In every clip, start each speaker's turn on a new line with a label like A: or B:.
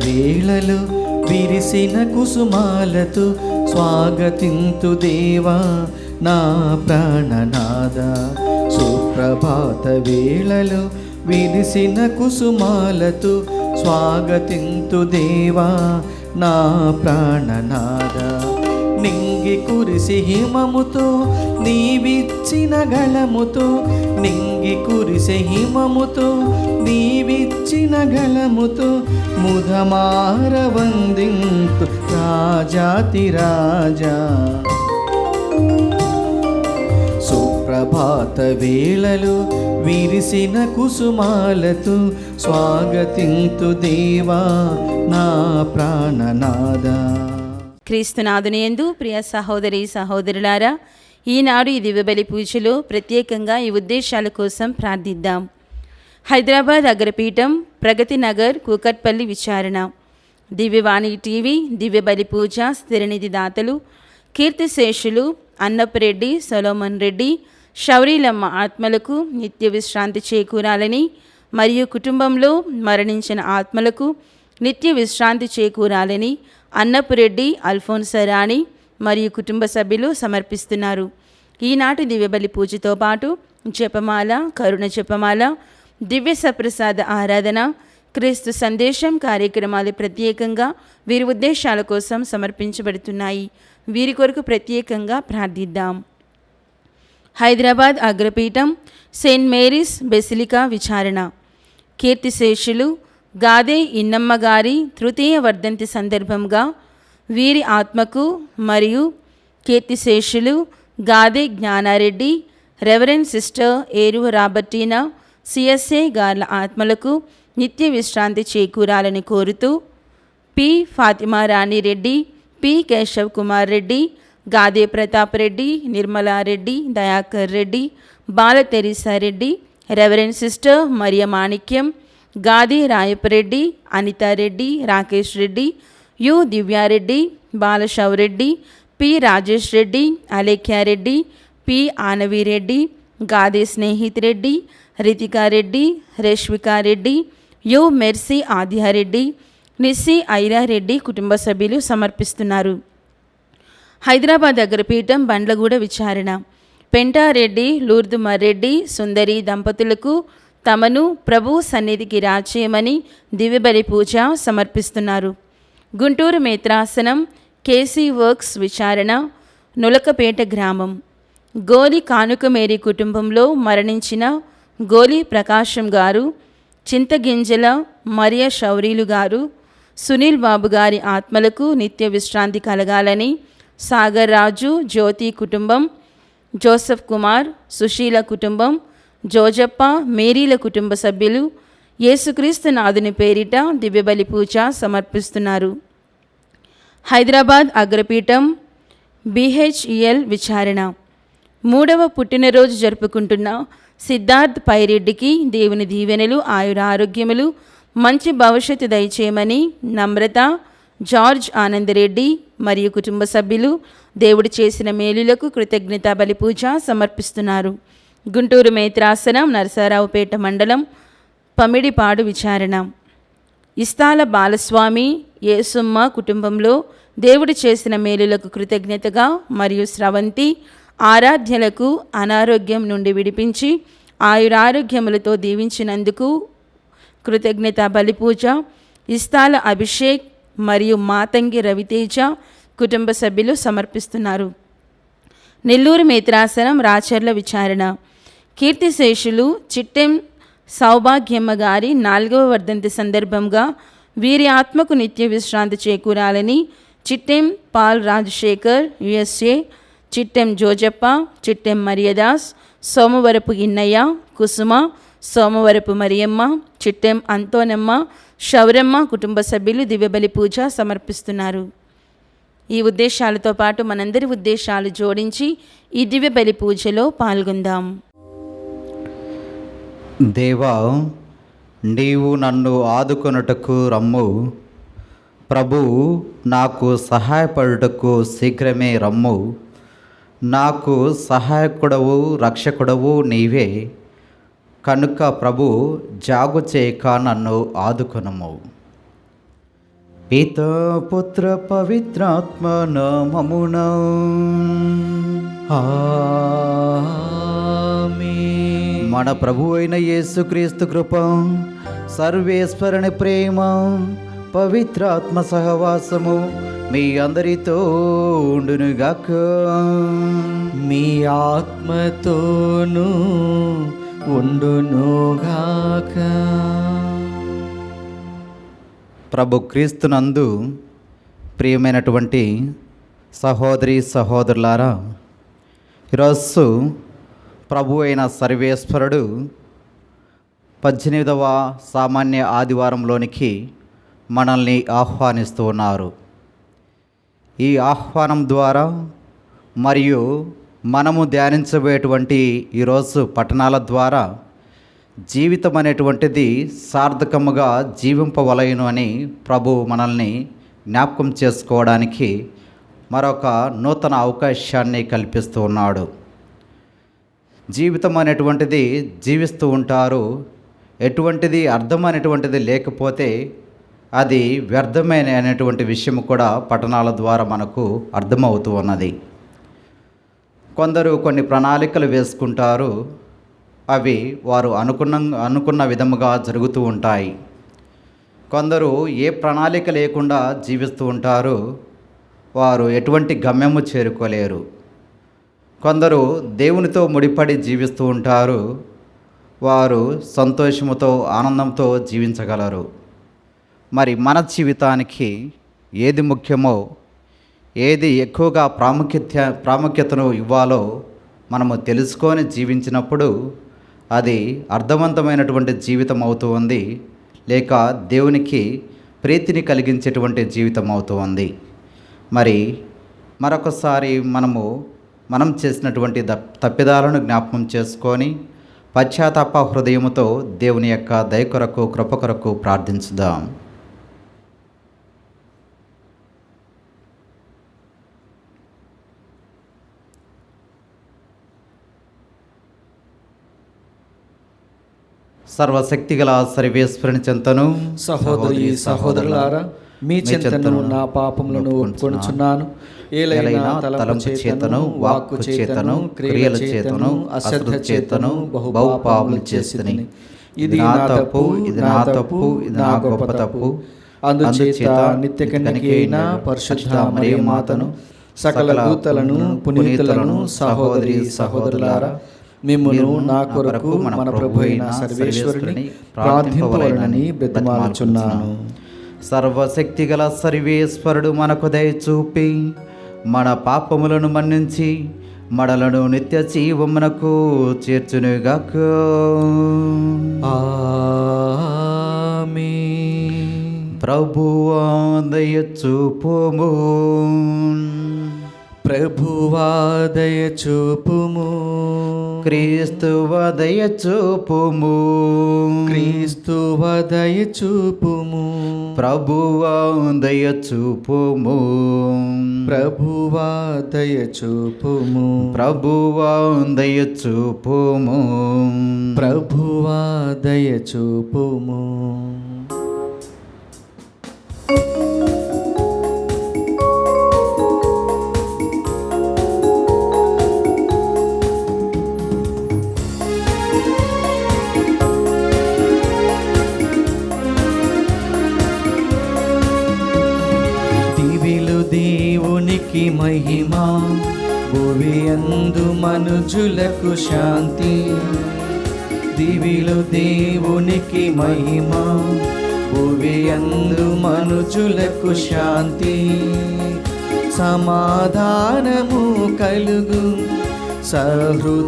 A: వేళలో విరిసిన కుసుమాలతో స్వాగతింతు దేవా నా ప్రాణనాద. సుప్రభాత వేళలో విరిసిన కుసుమాలతో స్వాగతింతు దేవా నా ప్రాణనాద. నింగి కురిసి హిమముతో నీవిచ్చిన గళముతో, నింగి కురిసి హిమముతో నీవిచ్చిన గళముతో ముదమార వందింతు రాజాతి రాజా. సుప్రభాత వేళలో విరిసిన కుసుమాలతో స్వాగతింతు దేవా నా ప్రాణనాద.
B: క్రీస్తునాథుని యందు ప్రియ సహోదరి సహోదరులారా, ఈనాడు ఈ దివ్యబలి పూజలో ప్రత్యేకంగా ఈ ఉద్దేశాల కోసం ప్రార్థిద్దాం. హైదరాబాద్ అగ్రపీఠం, ప్రగతి నగర్, కూకట్పల్లి విచారణ, దివ్యవాణి టీవీ, దివ్యబలి పూజ స్థిరనిధి దాతలు కీర్తిశేషులు అన్నపురెడ్డి, సొలోమన్ రెడ్డి, శౌరీలమ్మ ఆత్మలకు నిత్య విశ్రాంతి చేకూరాలని మరియు కుటుంబంలో మరణించిన ఆత్మలకు నిత్య విశ్రాంతి చేకూరాలని అన్నపురెడ్డి, అల్ఫోన్సరాణి మరియు కుటుంబ సభ్యులు సమర్పిస్తున్నారు. ఈనాటి దివ్యబలి పూజతో పాటు జపమాల, కరుణ జపమాల, దివ్య సప్రసాద ఆరాధన, క్రీస్తు సందేశం కార్యక్రమాలు ప్రత్యేకంగా వీరి ఉద్దేశాల కోసం సమర్పించబడుతున్నాయి. వీరి కొరకు ప్రత్యేకంగా ప్రార్థిద్దాం. హైదరాబాద్ అగ్రపీఠం, సెయింట్ మేరీస్ బెసిలికా విచారణ, కీర్తిశేషులు గాదే ఇన్నమ్మ గారి తృతీయ వర్ధంతి సందర్భంగా వీరి ఆత్మకు మరియు కీర్తిశేషులు Gade Gnanareddy, reverend sister Eruva Robertina CSA గార్ల ఆత్మలకు నిత్య విశ్రాంతి చేకూరాలని కోరుతూ P Fatima Rani Reddy, P Keshav Kumar Reddy, Gade Pratap Reddy, Nirmalareddy, Dayakar Reddy, Bala Teresa Reddy, reverend sister Mariya Manikyam, Gade Rayapareddy, Anithareddy, Rakesh Reddy, U Divyareddy, Balashoureddy, P Rajesh Reddy, Alekhyareddy, P Anavireddy, Gade Snehith Reddy, Ritikareddy, Reshvikareddy, U Mercy Aadyareddy, Nissi Airareddy కుటుంబ సభ్యులు సమర్పిస్తున్నారు. హైదరాబాద్ అగ్రపీఠం బండ్లగూడ విచారణ, పెంటారెడ్డి, లూర్దు మర్రెడ్డి, సుందరి దంపతులకు తమను ప్రభు సన్నిధికి రాచేయమని దివ్యబలి పూజ సమర్పిస్తున్నారు. గుంటూరు మేత్రాసనం కేసీ వర్క్స్ విచారణ, నులకపేట గ్రామం, గోలి కానుకమేరి కుటుంబంలో మరణించిన గోలి ప్రకాశం గారు, చింతగింజల మరియ శౌరీలు గారు, సునీల్ బాబు గారి ఆత్మలకు నిత్య విశ్రాంతి కలగాలని సాగర్ రాజు, జ్యోతి కుటుంబం, జోసెఫ్ కుమార్, సుశీల కుటుంబం, జోజప్ప, మేరీల కుటుంబ సభ్యులు యేసుక్రీస్తు నాథుని పేరిట దివ్యబలి పూజ సమర్పిస్తున్నారు. హైదరాబాద్ అగ్రపీఠం బిహెచ్ఈఎల్ విచారణ, 3వ పుట్టినరోజు జరుపుకుంటున్న సిద్ధార్థ్ పైరెడ్డికి దేవుని దీవెనలు, ఆయురారోగ్యములు, మంచి భవిష్యత్తు దయచేయమని నమ్రత, జార్జ్ ఆనందరెడ్డి మరియు కుటుంబ సభ్యులు దేవుడు చేసిన మేలులకు కృతజ్ఞతా బలి పూజ సమర్పిస్తున్నారు. గుంటూరు మేత్రాసనం నరసరావుపేట మండలం పమిడిపాడు విచారణ, ఇస్తాల బాలస్వామి, యేసుమ్మ కుటుంబంలో దేవుడు చేసిన మేలులకు కృతజ్ఞతగా మరియు స్రవంతి ఆరాధ్యలకు అనారోగ్యం నుండి విడిపించి ఆయురారోగ్యములతో దీవించినందుకు కృతజ్ఞత బలిపూజ ఇస్తాల అభిషేక్ మరియు మాతంగి రవితేజ కుటుంబ సభ్యులు సమర్పిస్తున్నారు. నెల్లూరు మేత్రాసనం రాచర్ల విచారణ, కీర్తిశేషులు చిట్టెం సౌభాగ్యమ్మ గారి 4వ వర్ధంతి సందర్భంగా వీరి ఆత్మకు నిత్య విశ్రాంతి చేకూరాలని చిట్టెం పాల్ రాజశేఖర్ యుఎస్ఏ, చిట్టెం జోజప్ప, చిట్టెం మరియదాస్, సోమవరపు ఇన్నయ్య, కుసుమ, సోమవరపు మరియమ్మ, చిట్టెం అంతోనమ్మ, శౌరమ్మ కుటుంబ సభ్యులు దివ్యబలి పూజ సమర్పిస్తున్నారు. ఈ ఉద్దేశాలతో పాటు మనందరి ఉద్దేశాలు జోడించి ఈ దివ్యబలి పూజలో పాల్గొందాం.
C: దేవా, నీవు నన్ను ఆదుకొనుటకు రమ్ము. ప్రభు, నాకు సహాయపడుటకు శీఘ్రమే రమ్ము. నాకు సహాయకుడవు రక్షకుడవు నీవే కనుక ప్రభు, జాగు చేయక నన్ను ఆదుకొనుము. పితా పుత్ర పవిత్రాత్మ నామమున
A: ఆమేన్.
C: మన ప్రభు అయిన యేసుక్రీస్తు కృప, సర్వేశ్వరుని ప్రేమ, పవిత్రాత్మ సహవాసము మీ అందరితో ఉండునుగాక.
A: మీ ఆత్మతోనూ ఉండునుగాక.
C: ప్రభు క్రీస్తునందు ప్రియమైనటువంటి సహోదరి సహోదరులారా, ఈరోజు ప్రభు అయిన సర్వేశ్వరుడు 18వ సామాన్య ఆదివారంలోనికి మనల్ని ఆహ్వానిస్తూ ఉన్నారు. ఈ ఆహ్వానం ద్వారా మరియు మనము ధ్యానించబోయేటువంటి ఈరోజు పట్టణాల ద్వారా జీవితం అనేటువంటిది సార్థకముగా జీవింపవలయును అని ప్రభు మనల్ని జ్ఞాపకం చేసుకోవడానికి మరొక నూతన అవకాశాన్ని కల్పిస్తూ ఉన్నాడు. జీవితం అనేటువంటిది జీవిస్తూ ఉంటారు. ఎటువంటిది అర్థం అనేటువంటిది లేకపోతే అది వ్యర్థమైన అనేటువంటి విషయం కూడా పట్టణాల ద్వారా మనకు అర్థమవుతూ ఉన్నది. కొందరు కొన్ని ప్రణాళికలు వేసుకుంటారు. అవి వారు అనుకున్న విధముగా జరుగుతూ ఉంటాయి. కొందరు ఏ ప్రణాళిక లేకుండా జీవిస్తూ ఉంటారు. వారు ఎటువంటి గమ్యము చేరుకోలేరు. కొందరు దేవునితో ముడిపడి జీవిస్తూ ఉంటారు. వారు సంతోషముతో ఆనందంతో జీవించగలరు. మరి మన జీవితానికి ఏది ముఖ్యమో, ఏది ఎక్కువగా ప్రాముఖ్యతను ఇవ్వాలో మనము తెలుసుకొని జీవించినప్పుడు అది అర్థవంతమైనటువంటి జీవితం అవుతూ ఉంది, లేక దేవునికి ప్రీతిని కలిగించేటువంటి జీవితం అవుతూ ఉంది. మరి మరొకసారి మనం చేసినటువంటి తప్పిదాలను జ్ఞాపకం చేసుకొని పశ్చాత్తాప హృదయముతో దేవుని యొక్క దయ కొరకు, కృప కొరకు ప్రార్థించుదాం. సర్వశక్తిగల సర్వేశ్వరుని చెంతను,
A: సహోదరి సహోదరులారా, మీ చింతను నా పాపములను ఒప్పుకొనుచున్నాను. ఏలైనా తలంపు చేతను, వాక్కు చేతను, క్రియల చేతను, అశ్రద్ధ చేతను బహుపాపములు చేసితిని. ఇది నా తప్పు, ఇది నా తప్పు, ఇది నా గొప్ప తప్పు. అందుచేత నిత్య కన్యక అయిన పరిశుద్ధ మరియమాతను, సకల దూతలను, పునీతులను, సహోదరి సహోదరులారా, మిమ్మును నా కొరకు మన ప్రభు అయిన సర్వేశ్వరుని ప్రార్థింపవలెనని బ్రతిమాలుచున్నాను.
C: సర్వశక్తిగల సర్వేశ్వరుడు మనకు దయ చూపి మన పాపములను మన్నించి మడలను నిత్య జీవమునకు చేర్చునుగాక.
A: ఆమేన్.
C: ప్రభువా దయ చూపుము,
A: ప్రభువా దయ చూపుము,
C: క్రీస్తువా దయ చూపుము,
A: క్రీస్తువా దయ చూపుము,
C: ప్రభువా దయ చూపుము,
A: ప్రభువా దయ చూపుము,
C: ప్రభువా దయ చూపుము,
A: ప్రభువా దయ చూపుము. దేవునికి మహిమ, భువియందు మనుజులకు శాంతి. దివిలో దేవునికి మహిమ, భువియందు మనుజులకు శాంతి. సమాధానము కలుగు సహృదయులందరికీ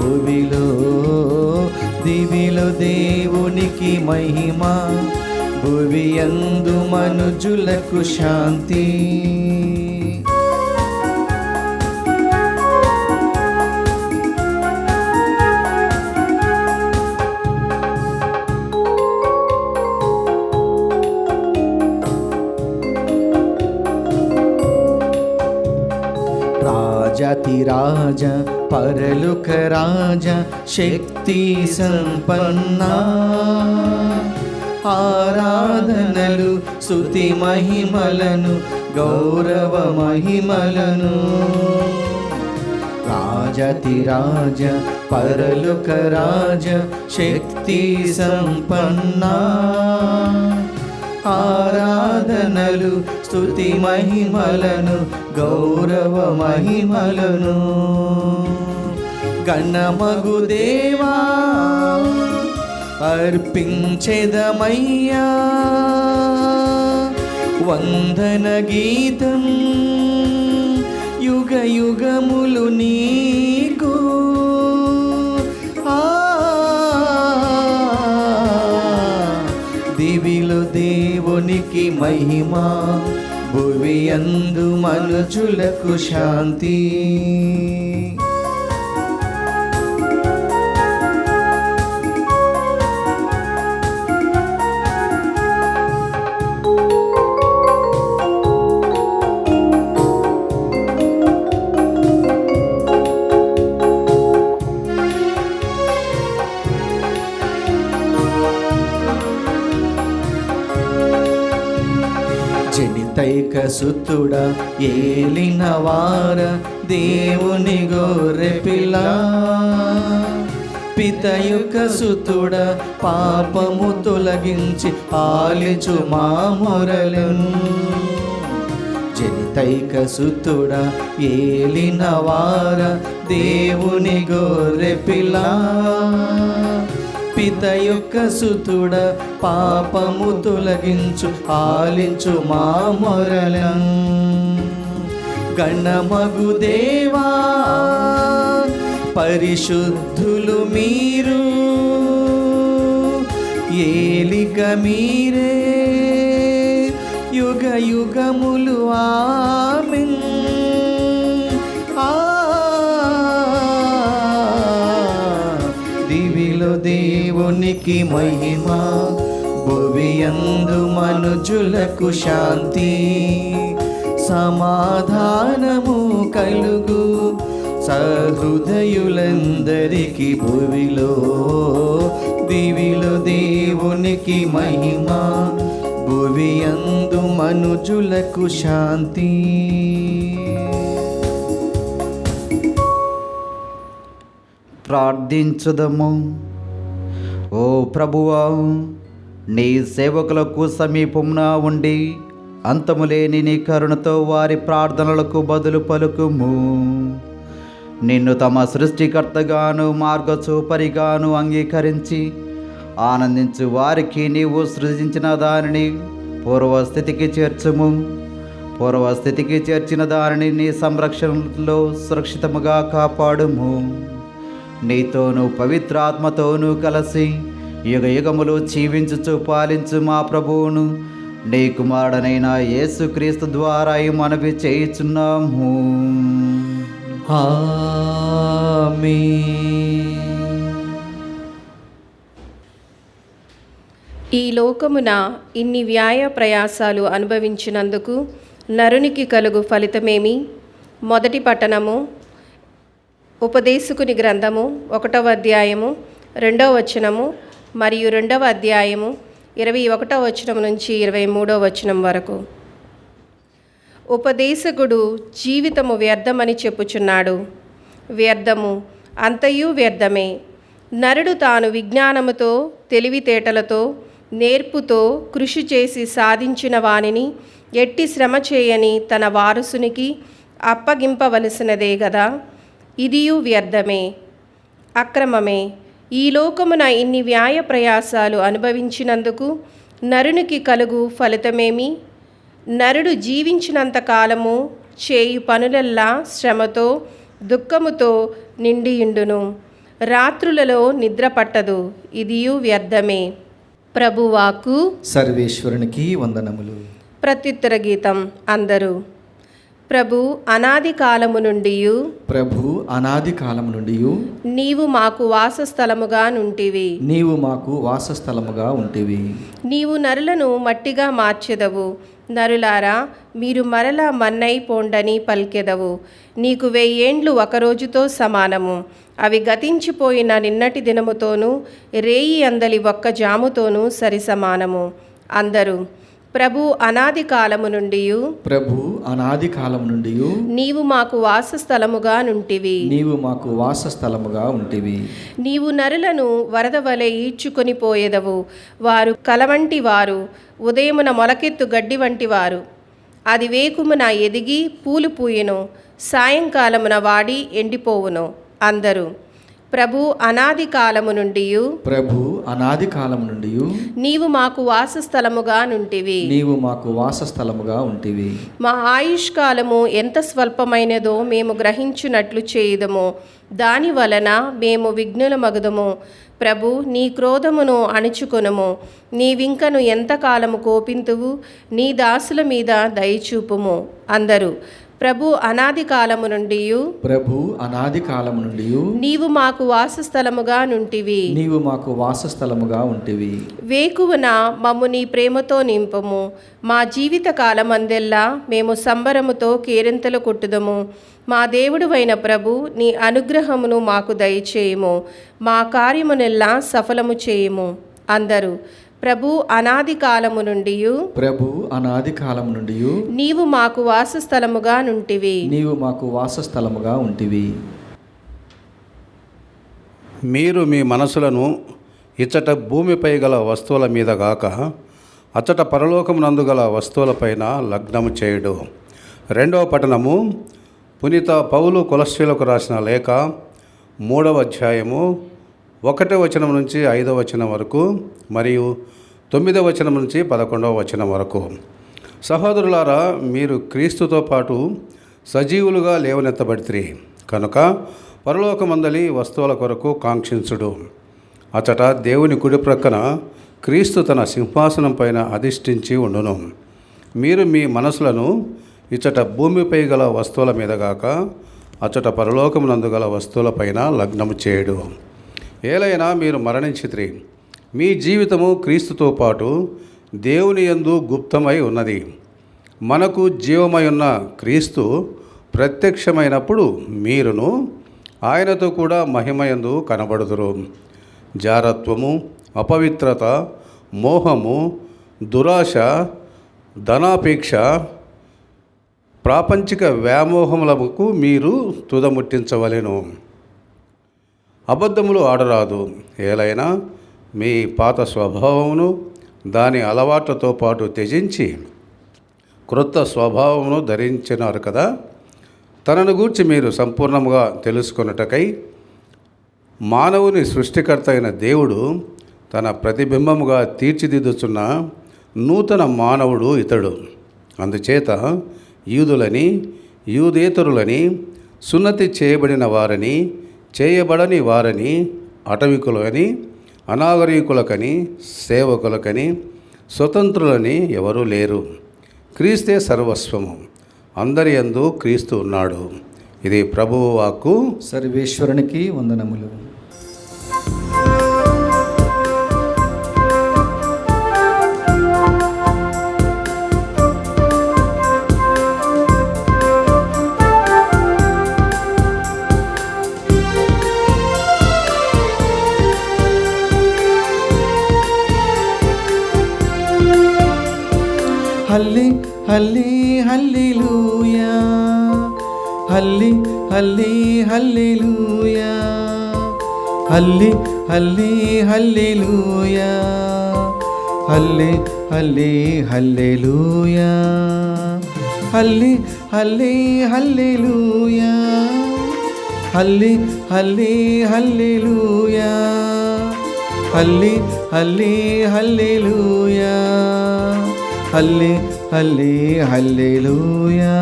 A: భువిలో. దివిలో దేవునికి మహిమ, భువియందు మనుజులకు శాంతి. రాజాతిరాజ పరలోక రాజ, శక్తి సంపన్న ఆరాధనలు స్తుతి మహిమలను గౌరవ మహిమలను రాజతిరాజ పరలోక రాజ శక్తి సంపన్న ఆరాధనలు స్తుతి మహిమలను గౌరవ మహిమలను గణమగు దేవా అర్పించెదమయ్యా వందన గీతం యుగ యుగములు నీకు దివిలో దేవునికి మహిమ భువియందు మనుజులకు శాంతి జనితైక సుతుడ ఏలిన వార దేవుని గొర్రె పిల్ల పితయుక సుతుడ పాపము తొలగించి ఆలిచు మా మొరలను జనితైక సుతుడ ఏలిన వార దేవుని గొర్రె పిల్ల పిత యొక్క సుతుడ పాపము తొలగించు ఆలించు మా మొరలను గణమగు దేవా పరిశుద్ధులు మీరు ఏలిక మీరే యుగ యుగములు ఆమేన్ దివిలో దేవునికి మహిమ భువియందు మనుజులకు శాంతి సమాధానము కలుగు సహృదయులందరికీ భువిలో దివిలో దేవునికి మహిమ భువియందు మనుజులకు శాంతి
C: ప్రార్థించుదము. ఓ ప్రభువా, నీ సేవకులకు సమీపమున ఉండి అంతములేని నీ కరుణతో వారి ప్రార్థనలకు బదులు పలుకుము. నిన్ను తమ సృష్టికర్తగాను మార్గచూపరిగాను అంగీకరించి ఆనందించు వారికి నీవు సృజించిన దానిని పూర్వస్థితికి చేర్చుము. పూర్వస్థితికి చేర్చిన దానిని నీ సంరక్షణలో సురక్షితముగా కాపాడుము. నీతోనూ పవిత్రాత్మతోనూ కలిసి యుగ యుగములు జీవించుచు పాలించు మా ప్రభువును నీ కుమారుడనైన యేసుక్రీస్తు ద్వారా మనవి చేయుచున్నాము.
A: ఆమేన్.
D: ఈ లోకమున ఇన్ని వ్యాయ ప్రయాసాలు అనుభవించినందుకు నరునికి కలుగు ఫలితమేమి? మొదటి పట్టణము ఉపదేశకుని గ్రంథము 1వ అధ్యాయము 2వ వచనము మరియు 2వ అధ్యాయము 21వ వచనం నుంచి 23వ వచనం వరకు. ఉపదేశకుడు జీవితము వ్యర్థమని చెప్పుచున్నాడు. వ్యర్థము, అంతయు వ్యర్థమే. నరుడు తాను విజ్ఞానముతో, తెలివితేటలతో, నేర్పుతో కృషి చేసి సాధించిన వానిని ఎట్టి శ్రమ చేయని తన వారసునికి అప్పగింపవలసినదే గదా. ఇదియు వ్యర్థమే, అక్రమమే. ఈ లోకమున ఇన్ని వ్యాయ ప్రయాసాలు అనుభవించినందుకు నరునికి కలుగు ఫలితమేమి? నరుడు జీవించినంత కాలము చేయు పనులల్లా శ్రమతో దుఃఖముతో నిండియుండును. రాత్రులలో నిద్ర పట్టదు. ఇదియు వ్యర్థమే. ప్రభువాకు.
A: సర్వేశ్వరునికి వందనములు.
D: ప్రత్యుత్తర గీతం. అందరూ ప్రభు అనాది కాలము నుండి
A: ప్రభు అనాది కాలము నుండి
D: నీవు మాకు వాసస్థలముగా నుంటివి.
A: నీవు మాకు వాసస్థలముగా ఉంటివి.
D: నీవు నరులను మట్టిగా మార్చెదవు. నరులారా, మీరు మరలా మన్నై పోండని పలికెదవు. నీకు 1000 ఏండ్లు ఒక రోజుతో సమానము. అవి గతించిపోయిన నిన్నటి దినముతోనూ రేయి అందలి ఒక్క జాముతోనూ సరి సమానము. అందరూ ప్రభు అనాది కాలము నుండి
A: ప్రభు అనాది కాలము నుండి
D: నీవు మాకు వాసస్థలముగా నుంటివి.
A: నీవు మాకు వాసస్థలముగా ఉంటివి.
D: నీవు నరులను వరద వలె ఈడ్చుకొని పోయేదవు. వారు కలవంటి వారు, ఉదయమున మొలకెత్తు గడ్డి వంటి వారు. అది వేకుమున ఎదిగి పూలు పూయెను, సాయంకాలమున వాడి ఎండిపోవును. అందరూ ప్రభు అనాది కాలము నుండి
A: ప్రభు అనాది కాలము నుండి
D: నీవు మాకు వాసస్థలముగా నుంటివి.
A: నీవు మాకు వాసస్థలముగా ఉంటివి.
D: మా ఆయుష్కాలము ఎంత స్వల్పమైనదో మేము గ్రహించున్నట్లు చేయుదము. దాని వలన మేము విఘ్నులమగుదము. ప్రభు, నీ క్రోధమును అణుచుకొనుము. నీవింకను ఎంతకాలము కోపింతువు? నీ దాసుల మీద దయచూపుము. అందరూ ప్రభు అనాది కాలము నుండి
A: ప్రభు అనాది కాలము నుండి
D: నీవు మాకు వాసస్థలముగా నుంటివి.
A: నీవు మాకు వాసస్థలముగా ఉంటివి.
D: వేకువన మమ్ము నీ ప్రేమతో నింపము. మా జీవిత కాలమందెల్లా మేము సంబరముతో కేరింతలు కొట్టుదము. మా దేవుడువైన ప్రభు, నీ అనుగ్రహమును మాకు దయచేయము. మా కార్యమునెల్లా సఫలము చేయము. అందరూ ప్రభు అనాది కాలము నుండి
A: ప్రభు అనాది కాలము నుండి
D: నీవు మాకు వాసస్థలముగా నుంటివి.
A: నీవు మాకు వాసస్థలముగా ఉంటివి.
E: మీరు మీ మనసులను ఇచ్చట భూమిపై గల వస్తువుల మీద గాక అచ్చట పరలోకమునందు గల వస్తువులపైన లగ్నము చేయుడు. 2వ పట్టణము పునీత పౌలు కొలస్సీలకు రాసిన లేఖ 3వ అధ్యాయము 1వ వచనం నుంచి 5వ వచనం వరకు మరియు 9వ వచనం నుంచి 11వ వచనం వరకు. సహోదరులారా, మీరు క్రీస్తుతో పాటు సజీవులుగా లేవనెత్తబడితిరి కనుక పరలోకమందలి వస్తువుల కొరకు కాంక్షించుడు. అచట దేవుని కుడి ప్రక్కన క్రీస్తు తన సింహాసనం పైన అధిష్ఠించి ఉండును. మీరు మీ మనసులను ఇచ్చట భూమిపై గల వస్తువుల మీద గాక అచట పరలోకమునందు గల వస్తువులపైన లగ్నము చేయుడు. ఏలైనా మీరు మరణించితిరి, మీ జీవితము క్రీస్తుతో పాటు దేవుని యందు గుప్తమై ఉన్నది. మనకు జీవమై ఉన్న క్రీస్తు ప్రత్యక్షమైనప్పుడు మీరును ఆయనతో కూడా మహిమయందు కనబడుదురు. జారత్వము, అపవిత్రత, మోహము, దురాశ, ధనాపేక్ష, ప్రాపంచిక వ్యామోహములకు మీరు తుదముట్టించవలెను. అబద్ధములు ఆడరాదు. ఏలైనా మీ పాత స్వభావమును దాని అలవాట్లతో పాటు త్యజించి క్రొత్త స్వభావమును ధరించినారు కదా. తనను గూర్చి మీరు సంపూర్ణముగా తెలుసుకొనుటకై మానవుని సృష్టికర్త అయిన దేవుడు తన ప్రతిబింబముగా తీర్చిదిద్దుచున్న నూతన మానవుడు ఇతడు. అందుచేత యూదులని, యూదేతరులని, సున్నతి చేయబడిన వారని, చేయబడని వారని, అటవికులని, అనాగరికులకని, సేవకులకని, స్వతంత్రులని ఎవరూ లేరు. క్రీస్తే సర్వస్వము. అందరి యందు క్రీస్తు ఉన్నాడు. ఇది ప్రభువు వాక్కు.
A: సర్వేశ్వరునికి వందనములు. హల్లి హల్లి హల్లెలూయా, హల్లి హల్లి హల్లెలూయా, హల్లి హల్లి హల్లెలూయా, హల్లి హల్లి హల్లెలూయా, హల్లి హల్లి హల్లెలూయా, హల్లి హల్లి హల్లెలూయా, హల్లి హల్లి హల్లెలూయా, హల్లి హల్లి హల్లెలూయా.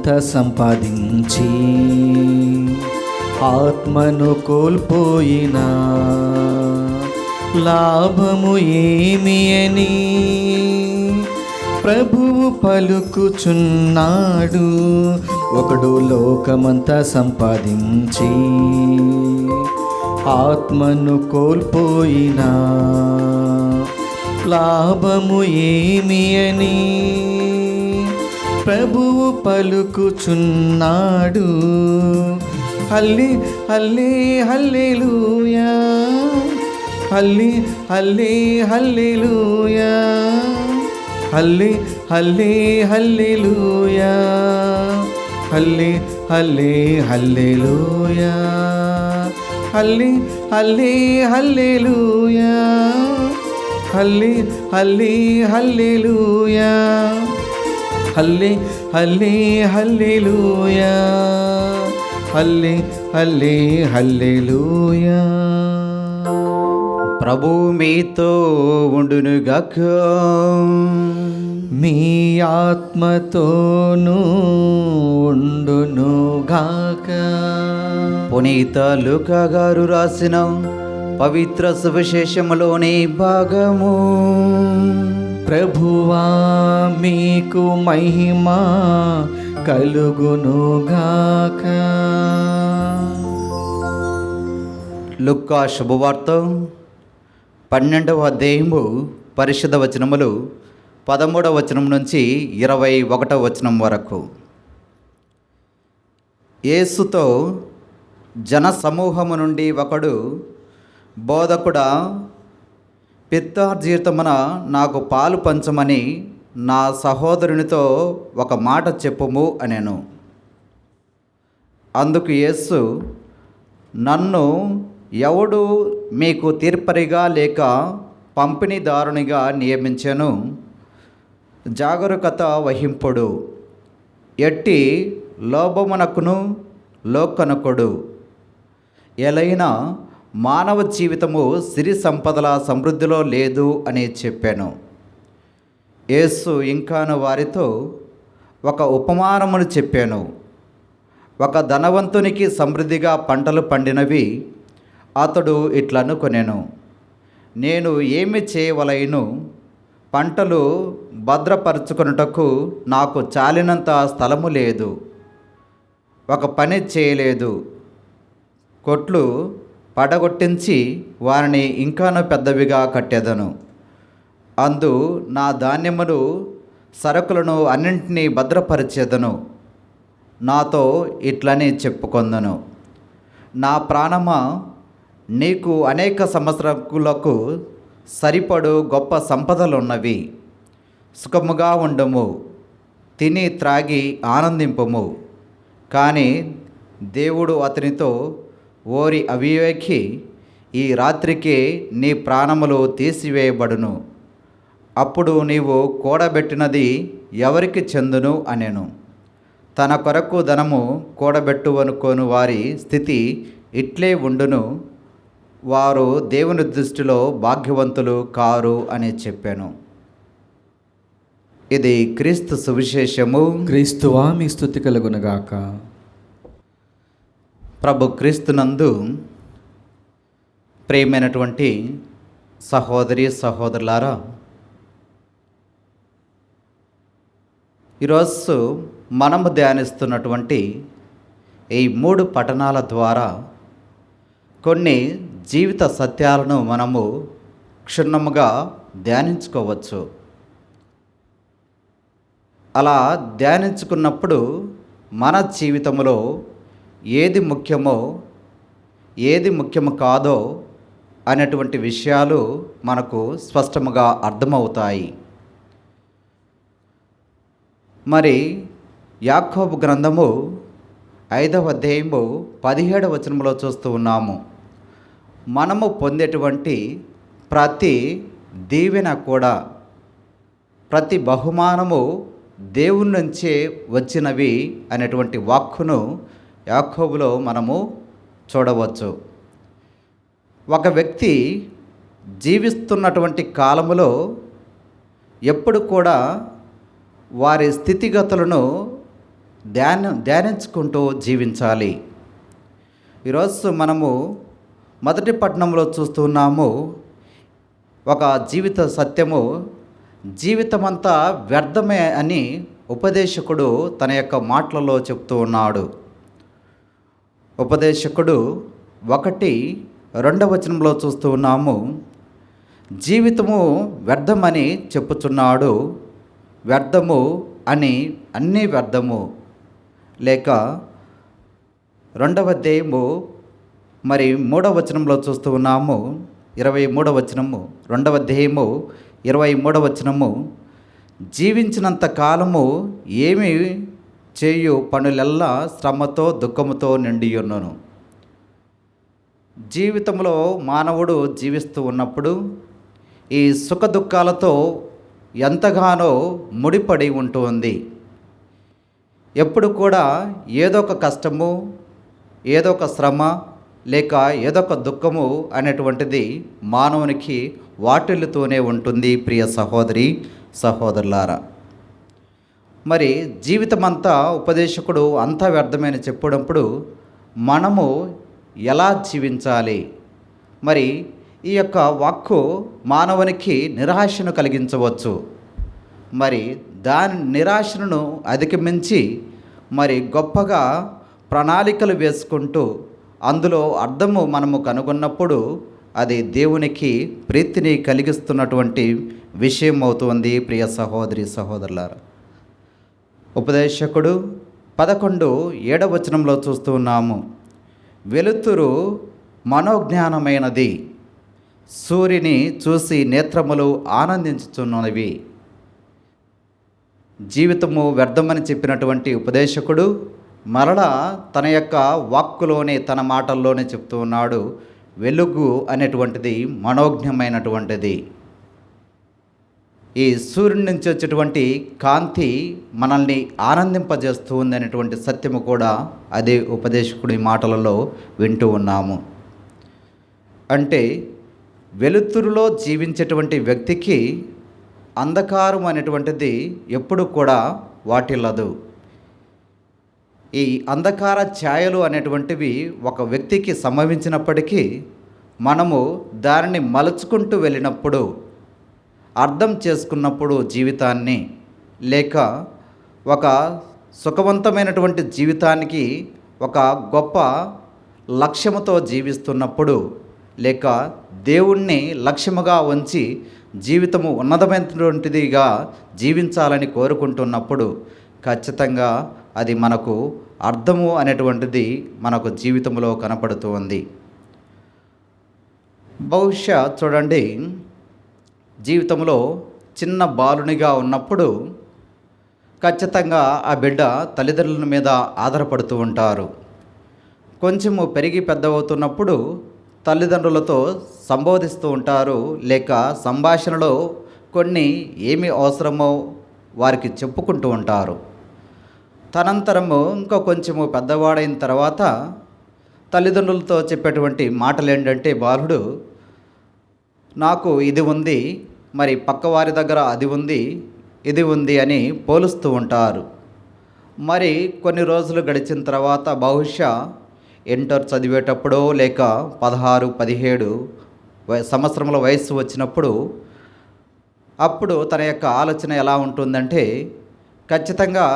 A: లోకమంతా సంపాదించి ఆత్మను కోల్పోయినా లాభము ఏమి అని ప్రభువు పలుకుచున్నాడు. ఒకడు లోకమంతా సంపాదించి ఆత్మను కోల్పోయినా లాభము ఏమి అని ప్రభువు పలుకుచున్నాడు. హల్లే హల్లే హల్లెలూయా, హల్లే హల్లే హల్లెలూయా, హల్లే హల్లే హల్లెలూయా, హల్లే హల్లే హల్లెలూయా, హల్లే హల్లే హల్లెలూయా, హల్లే హల్లే హల్లెలూయా, హల్లే హల్లే హల్లెలూయా, హల్లే హల్లే హల్లెలూయా.
C: ప్రభు మీతో ఉండునుగాక.
A: మీ ఆత్మతోనూ ఉండునుగాక.
C: పునీత లూకా గారు రాసిన పవిత్ర సువిశేషములోని భాగము.
A: ప్రభువా మీకు మహిమ కలుగునుగాక.
C: లూకా శుభవార్త 12వ అధ్యాయము పరిశుద్ధ వచనములు 13వ వచనం నుంచి 21వ వచనం వరకు. యేసుతో జన సమూహము నుండి ఒకడు, బోధకుడా, పిత్తార్జితమున నాకు పాలు పంచమని నా సహోదరునితో ఒక మాట చెప్పుము అనెను. అందుకు యేసు, నన్ను ఎవడు మీకు తీర్పరిగా లేక పంపిణీదారునిగా నియమించెను? జాగరూకత వహింపుడు, ఎట్టి లోభమునకును లోకనకుడు. ఎలైనా మానవ జీవితము సిరి సంపదల సమృద్ధిలో లేదు అని చెప్పాను. యేసు ఇంకాను వారితో ఒక ఉపమానమును చెప్పాను. ఒక ధనవంతునికి సమృద్ధిగా పంటలు పండినవి. అతడు ఇట్లనుకొనెను, నేను ఏమి చేయవలెను? పంటలు భద్రపరుచుకొనుటకు నాకు చాలినంత స్థలము లేదు. ఒక పని చేయలేదు. కొట్లు పడగొట్టించి వారిని ఇంకాను పెద్దవిగా కట్టెదను. అందు నా ధాన్యమును సరుకులను అన్నింటినీ భద్రపరిచేదను. నాతో ఇట్లని చెప్పుకొందను, నా ప్రాణమా, నీకు అనేక సంవత్సరములకు సరిపడు గొప్ప సంపదలున్నవి. సుఖముగా ఉండుము, తిని త్రాగి ఆనందింపుము. కానీ దేవుడు అతనితో, ఓరి అవివేకి, ఈ రాత్రికే నీ ప్రాణములు తీసివేయబడును. అప్పుడు నీవు కూడబెట్టినది ఎవరికి చెందును అనెను. తన కొరకు ధనము కూడబెట్టువనుకోను వారి స్థితి ఇట్లే ఉండును. వారు దేవుని దృష్టిలో భాగ్యవంతులు కారు అని చెప్పాను. ఇది క్రీస్తు సువిశేషము.
A: క్రీస్తువా మీ స్తుతి కలుగునుగాక.
C: ప్రభు క్రీస్తునందు ప్రియమైనటువంటి సహోదరి సహోదరులారా, ఈరోజు మనము ధ్యానిస్తున్నటువంటి ఈ 3 పఠనాల ద్వారా కొన్ని జీవిత సత్యాలను మనము క్షుణ్ణముగా ధ్యానించుకోవచ్చు. అలా ధ్యానించుకున్నప్పుడు మన జీవితంలో ఏది ముఖ్యమో ఏది ముఖ్యము కాదో అనేటువంటి విషయాలు మనకు స్పష్టముగా అర్థమవుతాయి. మరి యాకోబు గ్రంథము 5వ అధ్యాయము 17వ వచనంలో చూస్తూ ఉన్నాము. మనము పొందేటువంటి ప్రతి దీవెన కూడా, ప్రతి బహుమానము దేవుని నుంచే వచ్చినవి అనేటువంటి వాక్కును యాకోబులో మనము చూడవచ్చు. ఒక వ్యక్తి జీవిస్తున్నటువంటి కాలములో ఎప్పుడు కూడా వారి స్థితిగతులను ధ్యానించుకుంటూ జీవించాలి. ఈరోజు మనము మొదటి పట్టణంలో చూస్తున్నాము, ఒక జీవిత సత్యము, జీవితమంతా వ్యర్థమే అని ఉపదేశకుడు తన యొక్క మాటలలో చెప్తూ ఉన్నాడు. ఉపదేశకుడు 1:2 వచనంలో చూస్తూ ఉన్నాము, జీవితము వ్యర్థమని చెప్పుచున్నాడు. వ్యర్థము అని అన్నీ వ్యర్థము. లేక 2వ అధ్యాయము 3వ వచనంలో చూస్తూ ఉన్నాము, 23వ వచనము, 2వ అధ్యాయము 23వ వచనము, జీవించినంత కాలము ఏమి చేయు పనులెల్లా శ్రమతో దుఃఖముతో నిండియున్నను. జీవితంలో మానవుడు జీవిస్తూ ఉన్నప్పుడు ఈ సుఖ దుఃఖాలతో ఎంతగానో ముడిపడి ఉంటుంది. ఎప్పుడు కూడా ఏదో ఒక కష్టము, ఏదో ఒక శ్రమ, లేక ఏదో ఒక దుఃఖము అనేటువంటిది మానవునికి వాటిల్లుతూనే ఉంటుంది. ప్రియ సహోదరి సహోదరులారా, మరి జీవితమంతా ఉపదేశకుడు అంతా వ్యర్థమైన చెప్పినప్పుడు మనము ఎలా జీవించాలి? మరి ఈ యొక్క వాక్కు మానవునికి నిరాశను కలిగించవచ్చు. మరి దాని నిరాశను అధిగమించి మరి గొప్పగా ప్రణాళికలు వేసుకుంటూ అందులో అర్థము మనము కనుగొన్నప్పుడు అది దేవునికి ప్రీతిని కలిగిస్తున్నటువంటి విషయం అవుతుంది. ప్రియ సహోదరి సహోదరులారా, ఉపదేశకుడు 11:7 వచనంలో చూస్తూ ఉన్నాము, వెలుతురు మనోజ్ఞానమైనది, సూర్యుని చూసి నేత్రములు ఆనందించుచున్నవి. జీవితము వ్యర్థమని చెప్పినటువంటి ఉపదేశకుడు మరలా తన యొక్క వాక్కులోనే, తన మాటల్లోనే చెప్తూ ఉన్నాడు, వెలుగు అనేటువంటిది మనోజ్ఞమైనటువంటిది. ఈ సూర్యుడి నుంచి వచ్చేటువంటి కాంతి మనల్ని ఆనందింపజేస్తూ ఉంది అనేటువంటి సత్యము కూడా అదే ఉపదేశకుడి మాటలలో వింటూ ఉన్నాము. అంటే వెలుతురులో జీవించేటువంటి వ్యక్తికి అంధకారం అనేటువంటిది ఎప్పుడు కూడా వాటిల్లదు. ఈ అంధకార ఛాయలు అనేటువంటివి ఒక వ్యక్తికి సంభవించినప్పటికీ మనము దానిని మలుచుకుంటూ వెళ్ళినప్పుడు, అర్థం చేసుకున్నప్పుడు జీవితాన్ని, లేక ఒక సుఖవంతమైనటువంటి జీవితానికి ఒక గొప్ప లక్ష్యముతో జీవిస్తున్నప్పుడు, లేక దేవుణ్ణి లక్ష్యముగా ఉంచి జీవితము ఉన్నతమైనటువంటిదిగా జీవించాలని కోరుకుంటున్నప్పుడు ఖచ్చితంగా అది మనకు అర్థము అనేటువంటిది మనకు జీవితంలో కనపడుతూ ఉంది. బహుశా చూడండి, జీవితంలో చిన్న బాలునిగా ఉన్నప్పుడు ఖచ్చితంగా ఆ బిడ్డ తల్లిదండ్రుల మీద ఆధారపడుతూ ఉంటారు. కొంచెము పెరిగి పెద్దవుతున్నప్పుడు తల్లిదండ్రులతో సంబోధిస్తూ ఉంటారు, లేక సంభాషణలో కొన్ని ఏమి అవసరమో వారికి చెప్పుకుంటూ ఉంటారు. తనంతరము ఇంకా కొంచెము పెద్దవాడైన తర్వాత తల్లిదండ్రులతో చెప్పేటువంటి మాటలు ఏంటంటే, బాలుడు నాకు ఇది ఉంది, మరి పక్కవారి దగ్గర అది ఉంది, ఇది ఉంది అని పోలుస్తూ ఉంటారు. మరి కొన్ని రోజులు గడిచిన తర్వాత బహుశా ఇంటర్ చదివేటప్పుడో లేక 16-17 సంవత్సరముల వయస్సు వచ్చినప్పుడు అప్పుడు తన యొక్క ఆలోచన ఎలా ఉంటుందంటే, ఖచ్చితంగా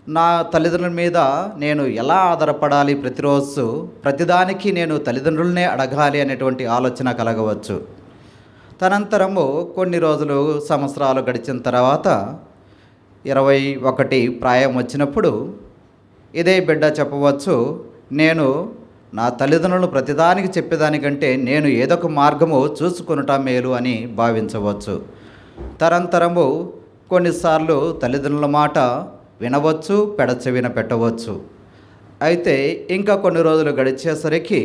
C: నా తల్లిదండ్రుల మీద నేను ఎలా ఆధారపడాలి, ప్రతిరోజు ప్రతిదానికి నేను తల్లిదండ్రులనే అడగాలి అనేటువంటి ఆలోచన కలగవచ్చు. తనంతరము కొన్ని రోజులు సంవత్సరాలు గడిచిన తర్వాత 21 ప్రాయం వచ్చినప్పుడు ఇదే బిడ్డ చెప్పవచ్చు, నేను నా తల్లిదండ్రులను ప్రతిదానికి చెప్పేదానికంటే నేను ఏదో ఒక మార్గము చూసుకొనుట మేలు అని భావించవచ్చు. తరంతరము కొన్నిసార్లు తల్లిదండ్రుల మాట వినవచ్చు, పెడచెవిన పెట్టవచ్చు. అయితే ఇంకా కొన్ని రోజులు గడిచేసరికి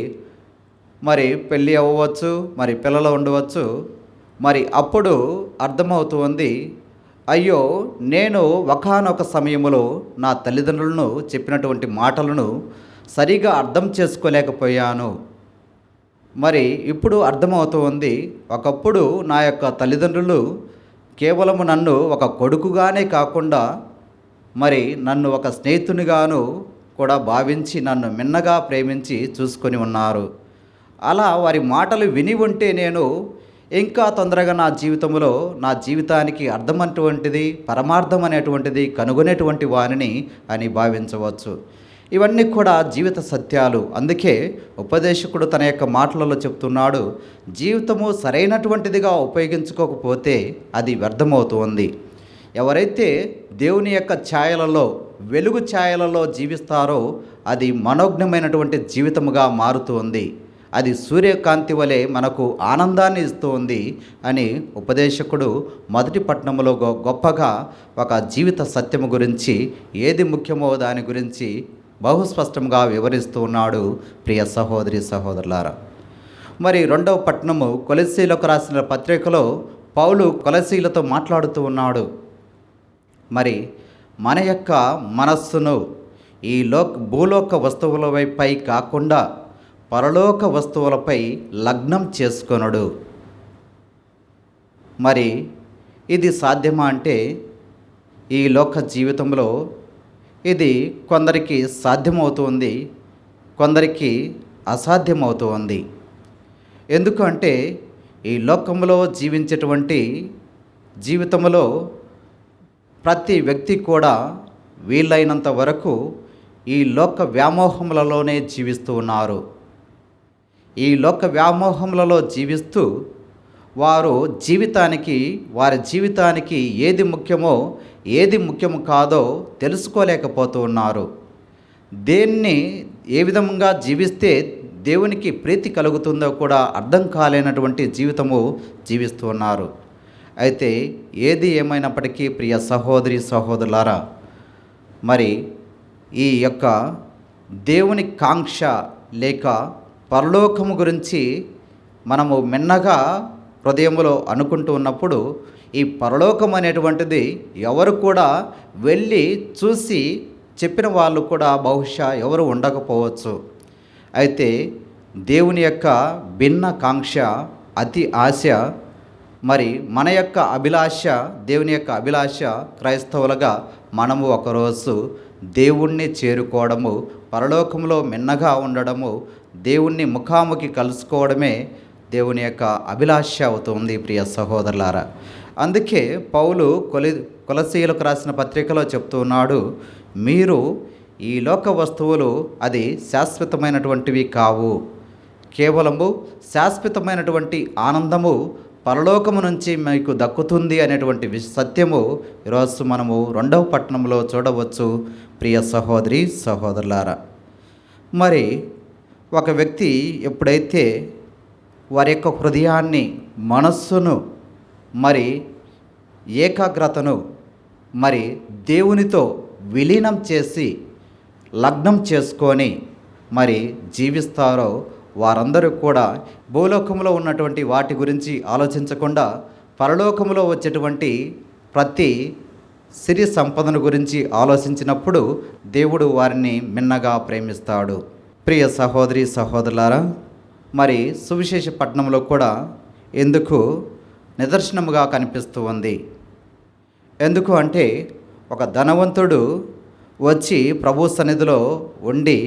C: మరి పెళ్ళి అవ్వవచ్చు, మరి పిల్లలు ఉండవచ్చు. మరి అప్పుడు అర్థమవుతుంది, అయ్యో నేను ఒకానొక సమయంలో నా తల్లిదండ్రులను చెప్పినటువంటి మాటలను సరిగా అర్థం చేసుకోలేకపోయాను. మరి ఇప్పుడు అర్థమవుతుంది, ఒకప్పుడు నా యొక్క తల్లిదండ్రులు కేవలము నన్ను ఒక కొడుకుగానే కాకుండా మరి నన్ను ఒక స్నేహితునిగాను కూడా భావించి నన్ను మిన్నగా ప్రేమించి చూసుకొని ఉన్నారు. అలా వారి మాటలు విని ఉంటే నేను ఇంకా తొందరగా నా జీవితానికి అర్థమైనటువంటిది, పరమార్థం అనేటువంటిది కనుగొనేటువంటి వారిని అని భావించవచ్చు. ఇవన్నీ కూడా జీవిత సత్యాలు. అందుకే ఉపదేశకుడు తన యొక్క మాటలలో చెప్తున్నాడు, జీవితము సరైనటువంటిదిగా ఉపయోగించుకోకపోతే అది వ్యర్థమవుతుంది. ఎవరైతే దేవుని యొక్క ఛాయలలో, వెలుగు ఛాయలలో జీవిస్తారో అది మనోజ్ఞమైనటువంటి జీవితముగా మారుతుంది. అది సూర్యకాంతి వలె మనకు ఆనందాన్ని ఇస్తుంది అని ఉపదేశకుడు మొదటి పట్టణంలో గొప్పగా ఒక జీవిత సత్యము గురించి, ఏది ముఖ్యమో దాని గురించి బహుస్పష్టంగా వివరిస్తూ ఉన్నాడు. ప్రియ సహోదరి సహోదరులారా, మరి రెండవ పట్టణము కొలస్సీలకు రాసిన పత్రికలో పౌలు కొలస్సీలతో మాట్లాడుతూ ఉన్నాడు. మరి మన యొక్క మనస్సును ఈ భూలోక వస్తువులపై కాకుండా పరలోక వస్తువులపై లగ్నం చేసుకొనుడు. మరి ఇది సాధ్యమా అంటే ఈ లోక జీవితంలో ఇది కొందరికి సాధ్యమవుతుంది, కొందరికి అసాధ్యమవుతుంది. ఎందుకంటే ఈ లోకంలో జీవించేటువంటి జీవితంలో ప్రతి వ్యక్తి కూడా వీలైనంత వరకు ఈ లోక వ్యామోహములలోనే జీవిస్తూ ఉన్నారు. ఈ లోక వ్యామోహములలో జీవిస్తూ వారి జీవితానికి ఏది ముఖ్యమో ఏది ముఖ్యము కాదో తెలుసుకోలేకపోతూ ఉన్నారు. దేన్ని ఏ విధంగా జీవిస్తే దేవునికి ప్రీతి కలుగుతుందో కూడా అర్థం కాలేనటువంటి జీవితము జీవిస్తూ ఉన్నారు. అయితే ఏది ఏమైనప్పటికీ ప్రియ సహోదరి సహోదరులారా, మరి ఈ యొక్క దేవుని కాంక్ష లేక పరలోకము గురించి మనము మిన్నగా హృదయంలో అనుకుంటూ ఉన్నప్పుడు ఈ పరలోకం అనేటువంటిది ఎవరు కూడా వెళ్ళి చూసి చెప్పిన వాళ్ళు కూడా బహుశా ఎవరు ఉండకపోవచ్చు. అయితే దేవుని యొక్క భిన్న కాంక్ష, అతి ఆశ, మరి మన యొక్క అభిలాష, దేవుని యొక్క అభిలాష క్రైస్తవులుగా మనము ఒకరోజు దేవుణ్ణి చేరుకోవడము, పరలోకంలో మిన్నగా ఉండడము, దేవుణ్ణి ముఖాముఖి కలుసుకోవడమే దేవుని యొక్క అభిలాష అవుతుంది ప్రియ సహోదరులారా. అందుకే పౌలు కొలస్సీలకు రాసిన పత్రికలో చెప్తున్నాడు, మీరు ఈ లోక వస్తువులు అది శాశ్వతమైనటువంటివి కావు, కేవలము శాశ్వతమైనటువంటి ఆనందము పరలోకము నుంచి మీకు దక్కుతుంది అనేటువంటి సత్యము ఈరోజు మనము రెండవ పట్టణంలో చూడవచ్చు ప్రియ సహోదరి సహోదరులారా. మరి ఒక వ్యక్తి ఎప్పుడైతే వారి యొక్క హృదయాన్ని, మనస్సును, మరి ఏకాగ్రతను మరి దేవునితో విలీనం చేసి లగ్నం చేసుకొని మరి జీవిస్తారో వారందరూ కూడా భూలోకంలో ఉన్నటువంటి వాటి గురించి ఆలోచించకుండా పరలోకంలో వచ్చేటువంటి ప్రతి సిరి సంపదను గురించి ఆలోచించినప్పుడు దేవుడు వారిని మిన్నగా ప్రేమిస్తాడు. ప్రియ సహోదరి సహోదరులారా, మరి సువిశేష పట్టణంలో కూడా ఎందుకు నిదర్శనముగా కనిపిస్తూ ఉంది. ఎందుకు అంటే ఒక ధనవంతుడు వచ్చి ప్రభు సన్నిధిలో ఉండి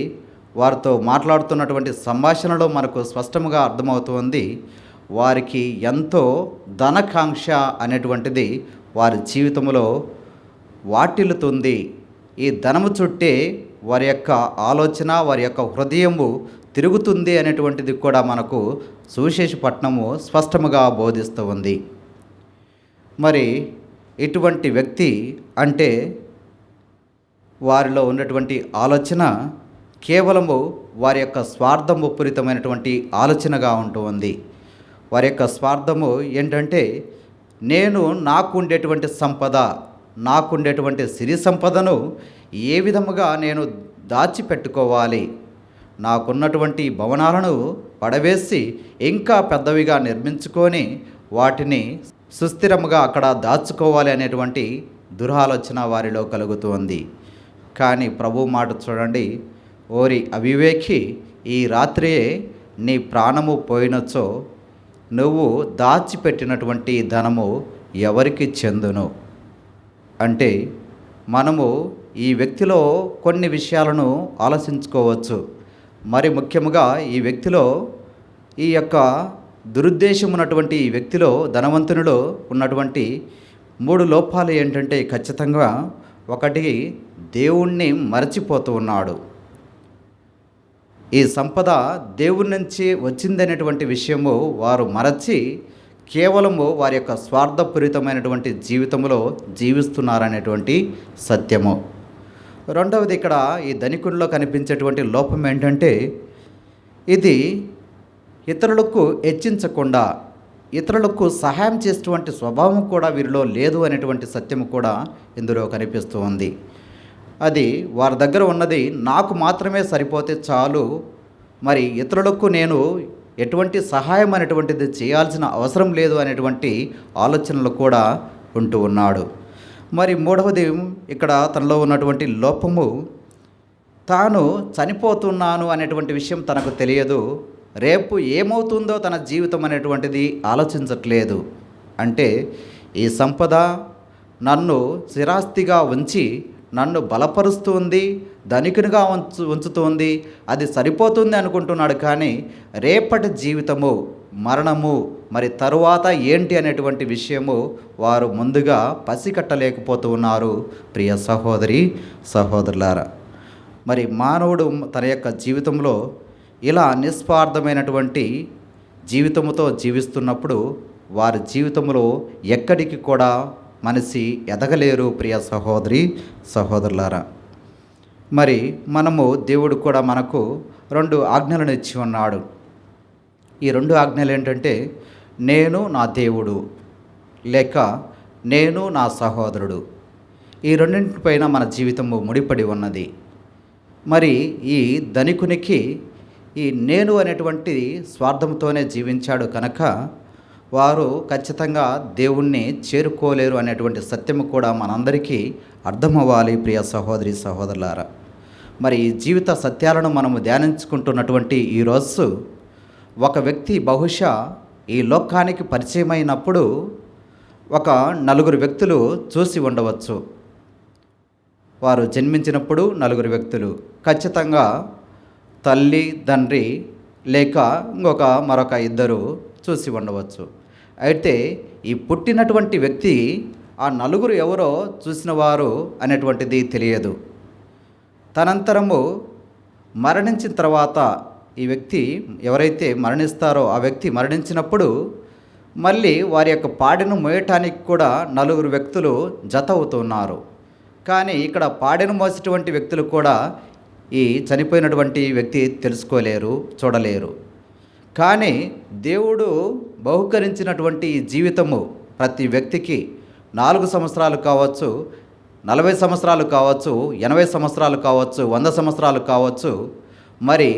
C: వారితో మాట్లాడుతున్నటువంటి సంభాషణలో మనకు స్పష్టంగా అర్థమవుతుంది, వారికి ఎంతో ధనకాంక్ష అనేటువంటిది వారి జీవితంలో వాటిల్లుతుంది. ఈ ధనము చుట్టే వారి యొక్క ఆలోచన, వారి యొక్క హృదయము తిరుగుతుంది అనేటువంటిది కూడా మనకు సువిశేష పట్టణము స్పష్టముగా బోధిస్తూ ఉంది. మరి ఇటువంటి వ్యక్తి అంటే వారిలో ఉన్నటువంటి ఆలోచన కేవలము వారి యొక్క స్వార్థము పూరితమైనటువంటి ఆలోచనగా ఉంటుంది. వారి యొక్క స్వార్థము ఏంటంటే, నేను నాకుండేటువంటి సంపద, నాకుండేటువంటి సిరి సంపదను ఏ విధముగా నేను దాచిపెట్టుకోవాలి, నాకున్నటువంటి భవనాలను పడవేసి ఇంకా పెద్దవిగా నిర్మించుకొని వాటిని సుస్థిరముగా అక్కడ దాచుకోవాలి అనేటువంటి దురాలోచన వారిలో కలుగుతుంది. కానీ ప్రభు మాట చూడండి, ఓరి అవివేకి, ఈ రాత్రియే నీ ప్రాణము పోయినచో నువ్వు దాచిపెట్టినటువంటి ధనము ఎవరికి చెందును. అంటే మనము ఈ వ్యక్తిలో కొన్ని విషయాలను ఆలోచించుకోవచ్చు. మరి ముఖ్యముగా ఈ వ్యక్తిలో ఈ యొక్క దురుద్దేశం ఉన్నటువంటి ఈ వ్యక్తిలో, ధనవంతునిలో ఉన్నటువంటి 3 లోపాలు ఏంటంటే ఖచ్చితంగా ఒకటి, దేవుణ్ణి మరచిపోతూ ఉన్నాడు. ఈ సంపద దేవుని నుంచి వచ్చిందనేటువంటి విషయము వారు మరచి కేవలము వారి యొక్క స్వార్థపూరితమైనటువంటి జీవితంలో జీవిస్తున్నారనేటువంటి సత్యము. రెండవది, ఇక్కడ ఈ ధనికుడిలో కనిపించేటువంటి లోపం ఏంటంటే ఇది ఇతరులకు హెచ్చించకుండా ఇతరులకు సహాయం చేసేటువంటి స్వభావం కూడా వీరిలో లేదు అనేటువంటి సత్యము కూడా ఇందులో కనిపిస్తూ ఉంది. అది వారి దగ్గర ఉన్నది నాకు మాత్రమే సరిపోతే చాలు, మరి ఇతరులకు నేను ఎటువంటి సహాయం అనేటువంటిది చేయాల్సిన అవసరం లేదు అనేటువంటి ఆలోచనలు కూడా ఉంటూ ఉన్నాడు. మరి మూడవది, ఇక్కడ తనలో ఉన్నటువంటి లోపము, తాను చనిపోతున్నాను అనేటువంటి విషయం తనకు తెలియదు. రేపు ఏమవుతుందో తన జీవితం అనేటువంటిది ఆలోచించట్లేదు. అంటే ఈ సంపద నన్ను స్థిరాస్తిగా ఉంచి నన్ను బలపరుస్తుంది, ధనికునిగా ఉంచుతుంది, అది సరిపోతుంది అనుకుంటున్నాడు. కానీ రేపటి జీవితము, మరణము, మరి తరువాత ఏంటి అనేటువంటి విషయము వారు ముందుగా పసికట్టలేకపోతూ ఉన్నారు. ప్రియ సహోదరి సహోదరులారా, మరి మానవుడు తన యొక్క జీవితంలో ఇలా నిస్వార్థమైనటువంటి జీవితముతో జీవిస్తున్నప్పుడు వారి జీవితంలో ఎక్కడికి కూడా మనిషి ఎదగలేరు. ప్రియ సహోదరి సహోదరులారా, మరి మనము దేవుడు కూడా మనకు 2 ఆజ్ఞలను ఇచ్చి ఉన్నాడు. ఈ 2 ఆజ్ఞలు ఏంటంటే, నేను నా దేవుడు లేక నేను నా సహోదరుడు. ఈ రెండింటిపైన మన జీవితము ముడిపడి ఉన్నది. మరి ఈ ధనికునికి ఈ నేను అనేటువంటి స్వార్థంతోనే జీవించాడు కనుక వారు ఖచ్చితంగా దేవుణ్ణి చేరుకోలేరు అనేటువంటి సత్యము కూడా మనందరికీ అర్థమవ్వాలి. ప్రియ సహోదరి సహోదరులారా, మరి ఈ జీవిత సత్యాలను మనము ధ్యానించుకుంటున్నటువంటి ఈరోజు ఒక వ్యక్తి బహుశా ఈ లోకానికి పరిచయమైనప్పుడు ఒక 4 వ్యక్తులు చూసి ఉండవచ్చు. వారు జన్మించినప్పుడు 4 వ్యక్తులు, ఖచ్చితంగా తల్లి, తండ్రి లేక మరొక 2 చూసి ఉండవచ్చు. అయితే ఈ పుట్టినటువంటి వ్యక్తి ఆ 4 ఎవరో చూసిన వారు అనేటువంటిది తెలియదు. తనంతరము మరణించిన తర్వాత ఈ వ్యక్తి ఎవరైతే మరణిస్తారో ఆ వ్యక్తి మరణించినప్పుడు మళ్ళీ వారి యొక్క పాడెను మోయటానికి కూడా 4 వ్యక్తులు జత అవుతున్నారు. కానీ ఇక్కడ పాడెను మోసేటువంటి వ్యక్తులు కూడా ఈ చనిపోయినటువంటి వ్యక్తి తెలుసుకోలేరు, చూడలేరు. కానీ దేవుడు బహుకరించినటువంటి ఈ జీవితము ప్రతి వ్యక్తికి 4 సంవత్సరాలు కావచ్చు, 40 సంవత్సరాలు కావచ్చు, 80 సంవత్సరాలు కావచ్చు, 100 సంవత్సరాలు కావచ్చు. మరి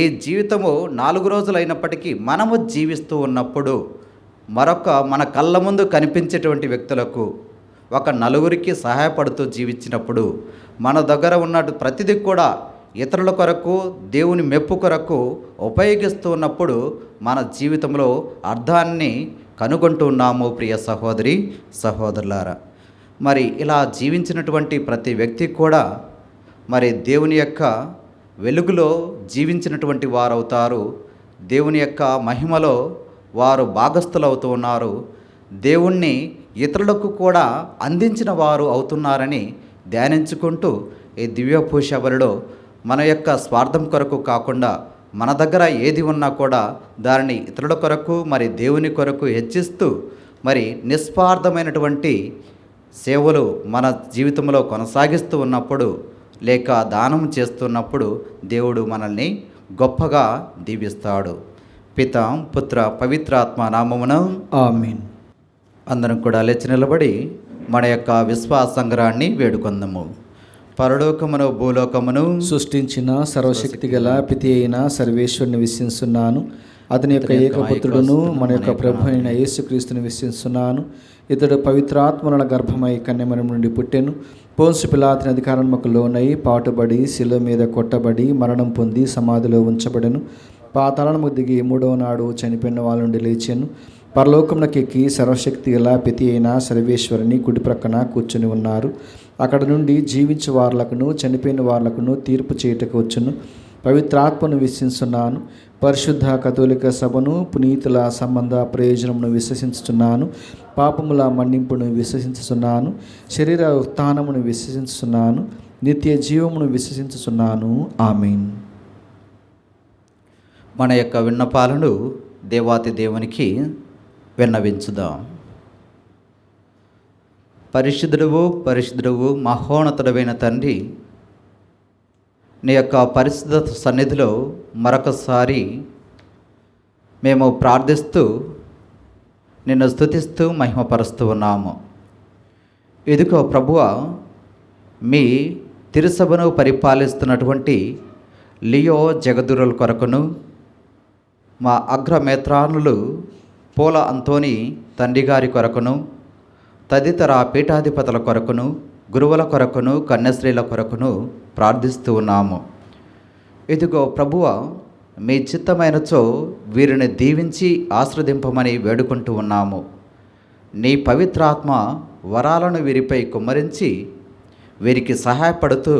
C: ఈ జీవితము 4 రోజులైనప్పటికీ మనము జీవిస్తూ ఉన్నప్పుడు మన కళ్ళ ముందు కనిపించేటువంటి వ్యక్తులకు ఒక 4కి సహాయపడుతూ జీవించినప్పుడు మన దగ్గర ఉన్న ప్రతిదీ కూడా ఇతరుల కొరకు, దేవుని మెప్పు కొరకు ఉపయోగిస్తూ ఉన్నప్పుడు మన జీవితంలో అర్థాన్ని కనుగొంటూ ఉన్నాము. ప్రియ సహోదరి సహోదరులారా, మరి ఇలా జీవించినటువంటి ప్రతి వ్యక్తి కూడా మరి దేవుని యొక్క వెలుగులో జీవించినటువంటి వారు అవుతారు. దేవుని యొక్క మహిమలో వారు భాగస్థులవుతూ ఉన్నారు. దేవుణ్ణి ఇతరులకు కూడా అందించిన వారు అవుతున్నారని ధ్యానించుకుంటూ ఈ దివ్య పూజబలిలో మన యొక్క స్వార్థం కొరకు కాకుండా మన దగ్గర ఏది ఉన్నా కూడా దానిని ఇతరుల కొరకు మరి దేవుని కొరకు హెచ్చిస్తూ మరి నిస్వార్థమైనటువంటి సేవలు మన జీవితంలో కొనసాగిస్తూ ఉన్నప్పుడు లేక దానం చేస్తున్నప్పుడు దేవుడు మనల్ని గొప్పగా దీవిస్తాడు. పిత, పుత్ర, పవిత్రాత్మ నామమున
A: ఆమేన్.
C: అందరం కూడా లేచి నిలబడి మన యొక్క విశ్వాస సంగ్రహాన్ని వేడుకొందాము. పరలోకమును భూలోకమును
A: సృష్టించిన సర్వశక్తి గల పితి అయిన సర్వేశ్వరుని విశ్వసిస్తున్నాను. అతని యొక్క ఏకపుత్రుడును మన యొక్క ప్రభు అయిన యేసుక్రీస్తుని విశ్వసిస్తున్నాను. ఇతడు పవిత్రాత్మల గర్భమై కన్యమరం నుండి పుట్టెను. పోన్సు పిలాతుని అధికారముకు లోనై పాటుబడి శిలువ మీద కొట్టబడి మరణం పొంది సమాధిలో ఉంచబడెను. పాతాళముకు దిగి 3వ నాడు చనిపోయిన వాళ్ళ నుండి లేచెను. పరలోకమునకెక్కి సర్వశక్తి గల పితి అయిన సర్వేశ్వరుని కుడి ప్రక్కన కూర్చుని ఉన్నారు. అక్కడ నుండి జీవించే వార్లకును చనిపోయిన వార్లకును తీర్పు చేయటకు వచ్చును. పవిత్రాత్మను విశ్వసిస్తున్నాను. పరిశుద్ధ కథోలిక సభను, పునీతుల సంబంధ ప్రయోజనమును విశ్వసించుచున్నాను. పాపముల మన్నింపును విశ్వసించుచున్నాను. శరీర ఉత్థానమును విశ్వసించుచున్నాను. నిత్య జీవమును విశ్వసించుచున్నాను. ఆమేన్.
C: మన యొక్క విన్నపాలను దేవాతి దేవునికి విన్నవించుదాం. పరిశుద్ధుడవు మహోన్నతుడైన తండ్రి, నీ యొక్క పరిశుద్ధ సన్నిధిలో మరొకసారి మేము ప్రార్థిస్తూ నిన్ను స్తుతిస్తూ మహిమపరుస్తూ ఉన్నాము. ఇదిగో ప్రభువా, మీ తిరుసభను పరిపాలిస్తున్నటువంటి లియో జగదురుల కొరకును, మా అగ్రమేత్రానులు పోల అంతోని తండ్రి గారి కొరకును, తదితర పీఠాధిపతుల కొరకును, గురువుల కొరకును, కన్యాశ్రీల కొరకును ప్రార్థిస్తూ ఉన్నాము. ఇదిగో ప్రభువా, మీ చిత్తమైనచో వీరిని దీవించి ఆశ్రదింపమని వేడుకుంటూ ఉన్నాము. నీ పవిత్రాత్మ వరాలను వీరిపై కుమ్మరించి వీరికి సహాయపడుతూ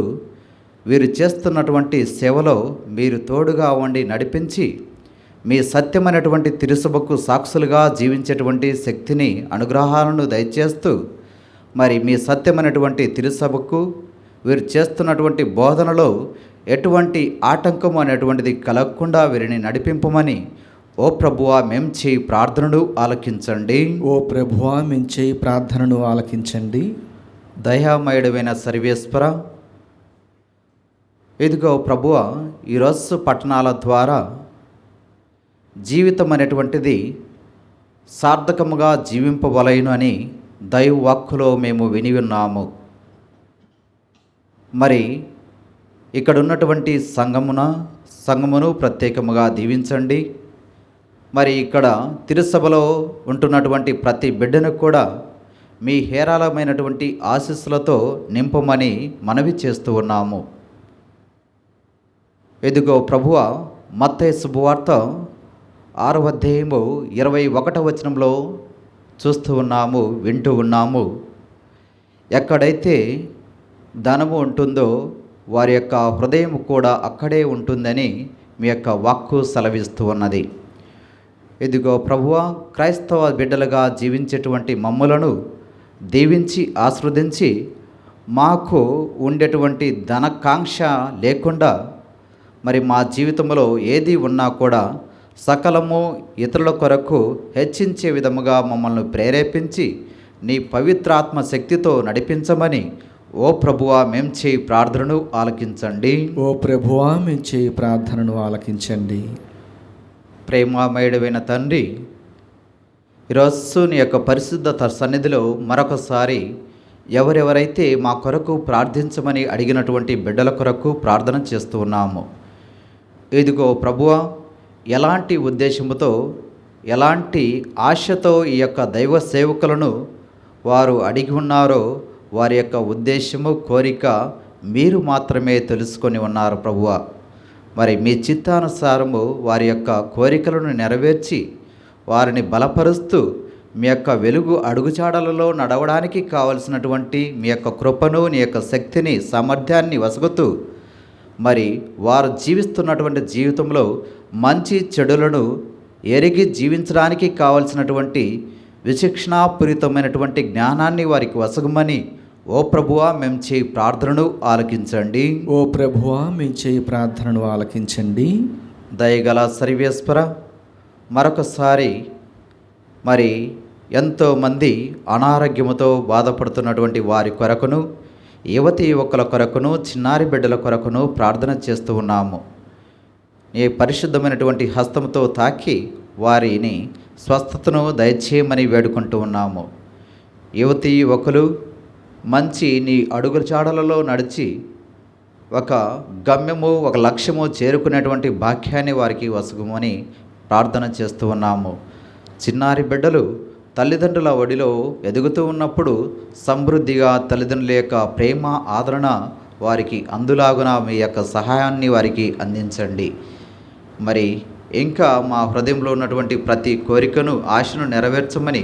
C: వీరు చేస్తున్నటువంటి సేవలో మీరు తోడుగా ఉండి నడిపించి మీ సత్యమైనటువంటి తిరుసభకు సాక్షులుగా జీవించేటువంటి శక్తిని, అనుగ్రహాలను దయచేస్తూ మరి మీ సత్యమైనటువంటి తిరుసభకు వీరు చేస్తున్నటువంటి బోధనలో ఎటువంటి ఆటంకం అనేటువంటిది కలగకుండా వీరిని నడిపింపమని ఓ ప్రభువా మేము చేయి ప్రార్థనను ఆలకించండి.
A: ఓ ప్రభువా మేము చేయి ప్రార్థనను ఆలకించండి.
C: దయామయుడమైన సర్వేశ్వర, ఇదిగో ప్రభువా, ఈరోజు పట్టణాల ద్వారా జీవితం అనేటువంటిది సార్థకముగా జీవింపవలెను అని దైవ వాక్కులో మేము విని మరి ఇక్కడ ఉన్నటువంటి సంఘమును ప్రత్యేకముగా దీవించండి. మరి ఇక్కడ తిరుసభలో ఉంటున్నటువంటి ప్రతి బిడ్డను కూడా మీ హేరాళమైనటువంటి ఆశీస్సులతో నింపమని మనవి చేస్తూ ఉన్నాము. ఇదిగో ప్రభువా, మత్తయి శుభవార్త 6వ అధ్యాయము 21వ వచనంలో చూస్తూ ఉన్నాము, వింటూ ఉన్నాము. ఎక్కడైతే ధనము ఉంటుందో వారి యొక్క హృదయం కూడా అక్కడే ఉంటుందని మీ యొక్క వాక్కు సెలవిస్తూ ఉన్నది. ఇదిగో ప్రభువా, క్రైస్తవ బిడ్డలుగా జీవించేటువంటి మమ్ములను దీవించి ఆశీర్వదించి మాకు ఉండేటువంటి ధనకాంక్ష లేకుండా మరి మా జీవితంలో ఏది ఉన్నా కూడా సకలము ఇతరుల కొరకు హెచ్చించే విధముగా మమ్మల్ని ప్రేరేపించి నీ పవిత్రాత్మ శక్తితో నడిపించమని ఓ ప్రభువా మేము చేయి ప్రార్థనను ఆలకించండి.
A: ఓ ప్రభువా మేము చేయి ప్రార్థనను ఆలకించండి.
C: ప్రేమామయుడైన తండ్రి, ఈరోజు నీ యొక్క పరిశుద్ధ సన్నిధిలో మరొకసారి ఎవరెవరైతే మా కొరకు ప్రార్థించమని అడిగినటువంటి బిడ్డల కొరకు ప్రార్థన చేస్తూ ఉన్నాము. ఇదిగో ప్రభువా, ఎలాంటి ఉద్దేశముతో, ఎలాంటి ఆశతో ఈ యొక్క దైవ సేవకులను వారు అడిగి ఉన్నారో వారి యొక్క ఉద్దేశము, కోరిక మీరు మాత్రమే తెలుసుకొని ఉన్నారు ప్రభువా. మరి మీ చిత్తానుసారము వారి యొక్క కోరికలను నెరవేర్చి వారిని బలపరుస్తూ మీ యొక్క వెలుగు అడుగుచాడలలో నడవడానికి కావలసినటువంటి మీ యొక్క కృపను, నీ యొక్క శక్తిని, సామర్థ్యాన్ని వసగుతూ మరి వారు జీవిస్తున్నటువంటి జీవితంలో మంచి చెడులను ఎరిగి జీవించడానికి కావలసినటువంటి విచక్షణాపూరితమైనటువంటి జ్ఞానాన్ని వారికి వసగమని ఓ ప్రభువా మేము చేయి ప్రార్థనను ఆలకించండి.
A: ఓ ప్రభువా మేము చేయి ప్రార్థనను ఆలకించండి.
C: దయగల సర్వేశ్వర, మరొకసారి మరి ఎంతోమంది అనారోగ్యముతో బాధపడుతున్నటువంటి వారి కొరకును, యువతి యువకుల కొరకును, చిన్నారి బిడ్డల కొరకును ప్రార్థన చేస్తూ ఉన్నాము. నీ పరిశుద్ధమైనటువంటి హస్తముతో తాకి వారిని స్వస్థతను దయచేయమని వేడుకుంటూ ఉన్నాము. యువతి యువకులు మంచి నీ అడుగుల చాడలలో నడిచి ఒక గమ్యము, ఒక లక్ష్యము చేరుకునేటువంటి భాగ్యాన్ని వారికి వసగుమని ప్రార్థన చేస్తూ ఉన్నాము. చిన్నారి బిడ్డలు తల్లిదండ్రుల ఒడిలో ఎదుగుతూ ఉన్నప్పుడు సమృద్ధిగా తల్లిదండ్రుల యొక్క ప్రేమ, ఆదరణ వారికి అందులాగున మీ యొక్క సహాయాన్ని వారికి అందించండి. మరి ఇంకా మా హృదయంలో ఉన్నటువంటి ప్రతి కోరికను, ఆశను నెరవేర్చమని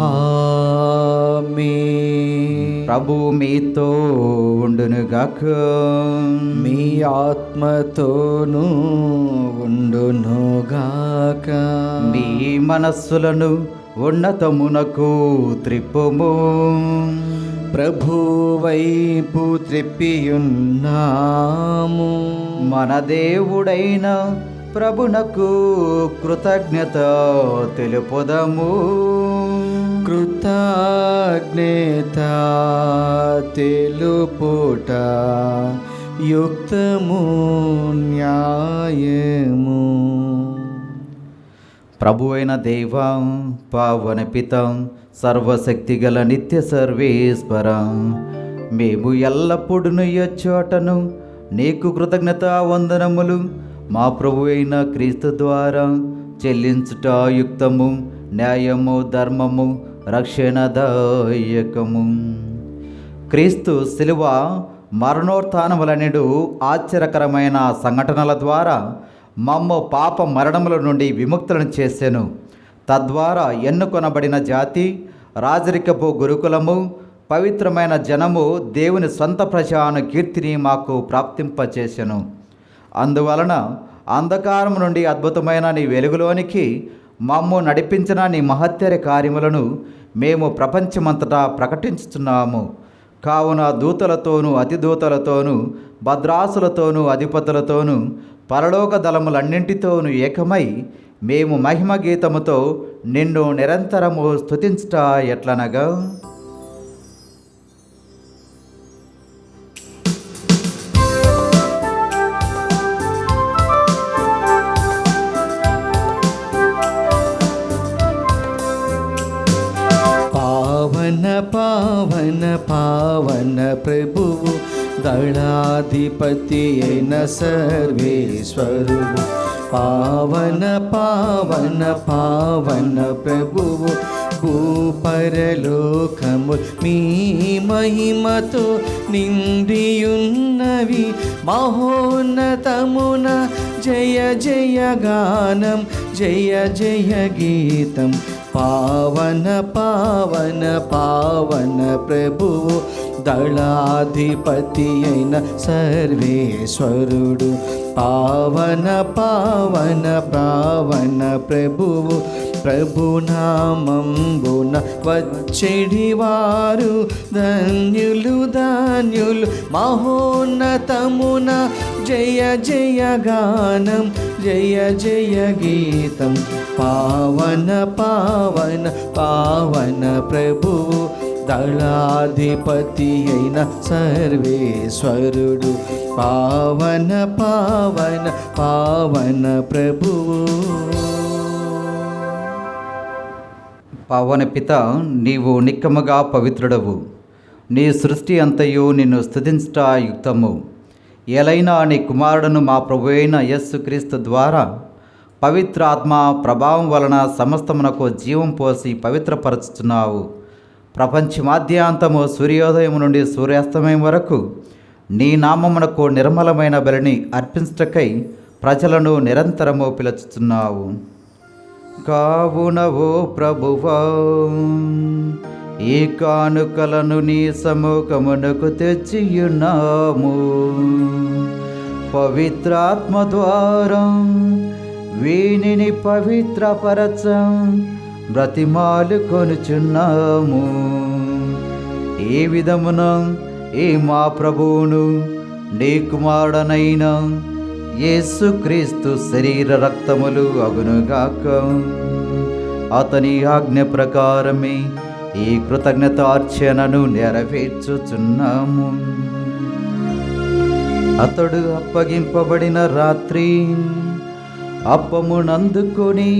A: ఆమేన్.
C: ప్రభు మీతో ఉండునుగాక.
A: మీ ఆత్మతోనూ ఉండునుగాక.
C: మీ మనస్సులను ఉన్నతమునకు త్రిప్పుము.
A: ప్రభు వైపు త్రిప్పియున్నాము.
C: మన దేవుడైన ప్రభునకు కృతజ్ఞత తెలుపుదము.
A: కృతజ్ఞత తెలుపుట యుక్తము న్యాయము.
C: ప్రభు అయిన దేవ, పావన పిత, సర్వశక్తిగల నిత్య సర్వేశ్వర, మేము ఎల్లప్పుడూ చోటను నీకు కృతజ్ఞత వందనములు మా ప్రభు అయిన క్రీస్తు ద్వారా చెల్లించుట యుక్తము, న్యాయము, ధర్మము, రక్షణదాయకము. క్రీస్తు శిలువ మరణోత్థానములనెడు ఆశ్చర్యకరమైన సంఘటనల ద్వారా మమ్ము పాప మరణముల నుండి విముక్తులను చేసెను. తద్వారా ఎన్నుకొనబడిన జాతి, రాజరికపు గురుకులము, పవిత్రమైన జనము, దేవుని సొంత ప్రజాను కీర్తిని మాకు ప్రాప్తింపచేసెను. అందువలన అంధకారం నుండి అద్భుతమైన నీ వెలుగులోనికి మమ్ము నడిపించిన నీ మహత్తర కార్యములను మేము ప్రపంచమంతటా ప్రకటించుతున్నాము. కావున దూతలతోనూ అతిదూతలతోనూ భద్రాసులతోనూ అధిపతులతోనూ పరలోక దళములన్నింటితోనూ ఏకమై మేము మహిమ గీతముతో నిన్ను నిరంతరము స్తుతించుట ఎట్లనగా,
A: పావన పావన పావన ప్రభువు, దళాధిపతి అయిన సర్వేశ్వరుడు. పావన పావన పావన ప్రభువు, భూపరలోకము మీ మహిమతో నిండియున్నవి. మహోన్నతమున జయ జయ గానం, జయ జయ గీతం. పావన పావన పావన ప్రభువు, దళాధిపతి అయిన సర్వేశ్వరుడు. పావన పావన పావన ప్రభువు, ప్రభునామంబున వచ్చెడివారు ధన్యులు ధన్యులు. మహోన్నతమున జయ జయ గానం, జయ జయ గీతం. పావన పావన పావన ప్రభువు, దళాధిపతి అయిన సర్వేశ్వరుడు. పావన పావన పావన ప్రభువు.
C: పావన పిత, నీవు నిక్కముగా పవిత్రుడవు. నీ సృష్టి అంతయు నిన్ను స్తుతించుట యుక్తము. ఎలైనా నీ కుమారుడును మా ప్రభు అయిన యేసుక్రీస్తు ద్వారా పవిత్రాత్మ ప్రభావం వలన సమస్తమునకు జీవం పోసి పవిత్రపరచుతున్నావు. ప్రపంచమాద్యాంతము సూర్యోదయం నుండి సూర్యాస్తమయం వరకు నీ నామమునకు నిర్మలమైన బలిని అర్పించుటకై ప్రజలను నిరంతరము పిలుచుతున్నావు. కావున ఓ ప్రభువా, ఈ కానుకలను నీ సముఖమునకు తెచ్చియున్నాము. పవిత్రాత్మ ద్వారా వీనిని పవిత్రపరచ బ్రతిమాలు కొనుచున్నాము. ఈ విధమున ఈ మా ప్రభువును నీ కుమారుడనైన యేసుక్రీస్తు శరీర రక్తములు అగునుగాక. అతని ఆజ్ఞ ప్రకారమే ఈ కృతజ్ఞతార్చనను నెరవేర్చుచున్నాము. అతడు అప్పగింపబడిన రాత్రి అప్పమునందుకొని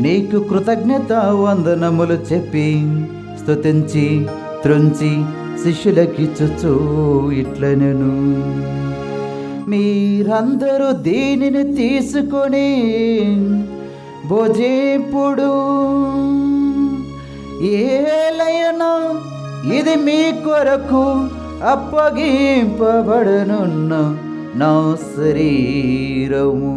C: నీకు కృతజ్ఞత వందనములు చెప్పి స్తుతించి త్రుంచి శిష్యులకిచ్చుచు ఇట్లనెను, మీరందరూ దీనిని తీసుకొని భోజేపుడు. ఏలయనా ఇది మీ కొరకు అప్పగింపబడనున్న నా శరీరము.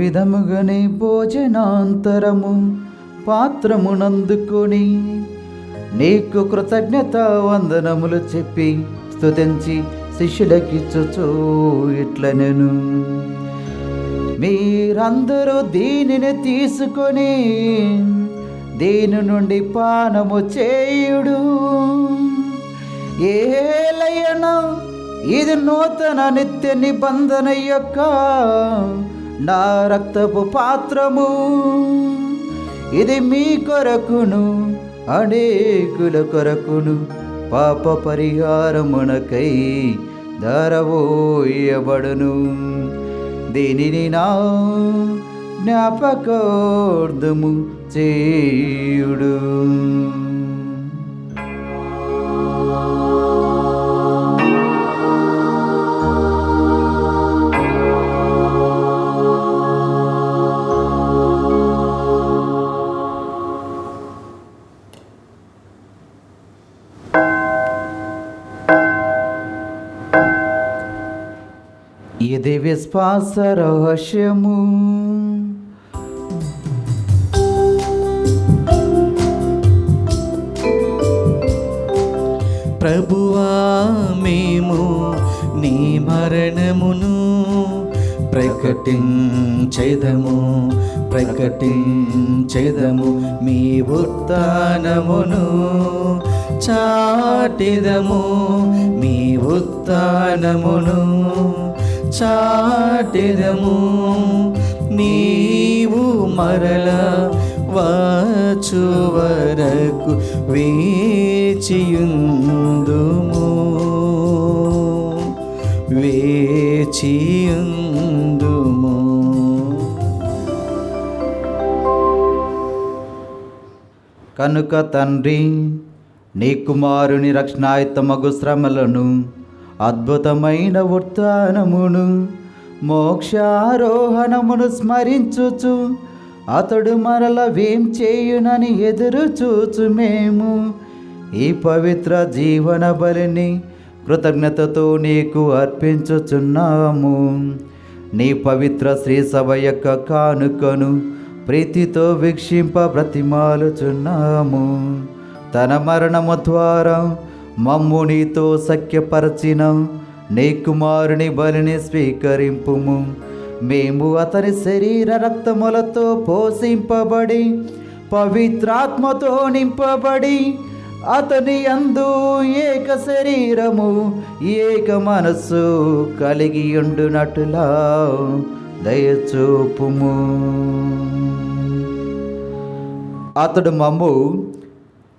C: విధముగానే భోజనాంతరము పాత్రమునందుకొని నీకు కృతజ్ఞత వందనములు చెప్పి స్తుతించి శిష్యులకిచ్చుచు ఇట్లనెను, మీరందరూ దీనిని తీసుకొని దీని నుండి పానము చేయుడు. ఏలయనా ఇది నూతన నిత్య నిబంధన యొక్క నా రక్తపు పాత్రము. ఇది మీ కొరకును అనేకుల కొరకును పాప పరిహారమునకై ధారవోయబడును. దీనిని నా జ్ఞాపకార్థము చేయుడు. ఇది విశ్వాస రహస్యము.
A: ప్రభువా మేము నీ మరణమును ప్రకటించెదము మీ ఉత్థానమును చాటెదము మీ ఉత్థానమును చాటెదము. నీవు మరల వచ్చు వరకు వేచియుందుము వేచియుందుము.
C: కనుక తండ్రి నీ కుమారుని రక్షణాయుతమగు శ్రమలను అద్భుతమైన ఉత్థానమును మోక్షారోహణమును స్మరించుచు అతడు మరల వేం చేయునని ఎదురు చూచు మేము ఈ పవిత్ర జీవన బలిని కృతజ్ఞతతో నీకు అర్పించుచున్నాము. నీ పవిత్ర శ్రీ సభ యొక్క కానుకను ప్రీతితో వీక్షింప బ్రతిమాలుచున్నాము. తన మరణము ద్వారా మమ్ము నీతో సఖ్యపరచిన నీ కుమారుని బలిని స్వీకరింపుము. మేము అతని శరీర రక్తములతో పోషింపబడి పవిత్రాత్మతో నింపబడి అతని యందు ఏక శరీరము ఏక మనస్సు కలిగి ఉండునట్లుగా దయచూపుము. అతడు మమ్ము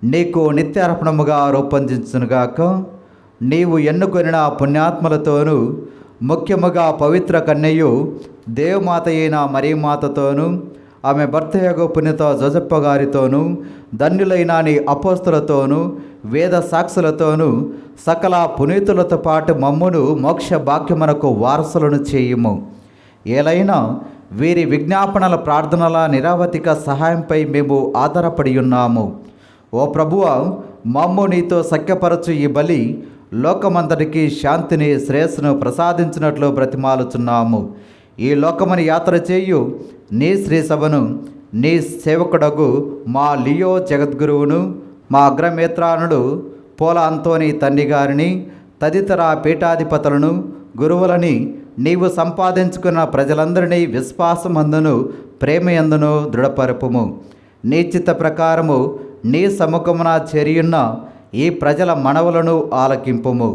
C: నీకు నిత్యార్పణముగా రూపొందించునుగాక. నీవు ఎన్నుకొనిన పుణ్యాత్మలతోనూ ముఖ్యముగా పవిత్ర కన్యయు దేవమాత అయిన మరియమాతతోనూ ఆమె భర్తయగు పుణ్యత జోసెప్ప గారితోనూ ధన్యులైన నీ అపోస్తులతోనూ వేద సాక్షులతోనూ సకల పునీతులతో పాటు మమ్మును మోక్ష భాగ్యమునకు వారసులను చేయుము. ఏలైనా వీరి విజ్ఞాపనల ప్రార్థనల నిరవధిక సహాయంపై మేము ఆధారపడి ఉన్నాము. ఓ ప్రభువా, మమ్ము నీతో సఖ్యపరచు ఈ బలి లోకమంతటికి శాంతిని శ్రేయస్సును ప్రసాదించినట్లు బ్రతిమాలుచున్నాము. ఈ లోకముని యాత్ర చేయు నీ శ్రీ సభను నీ సేవకుడగు మా లియో జగద్గురువును మా అగ్రమేత్రానుడు పోల అంతోని తండ్రి గారిని తదితర పీఠాధిపతులను గురువులని నీవు సంపాదించుకున్న ప్రజలందరినీ విశ్వాసమందును ప్రేమయందును దృఢపరపుము. నీ చిత్త ప్రకారము నీ సముఖమున చేరియున్న ఈ ప్రజల మనవులను ఆలకింపుము.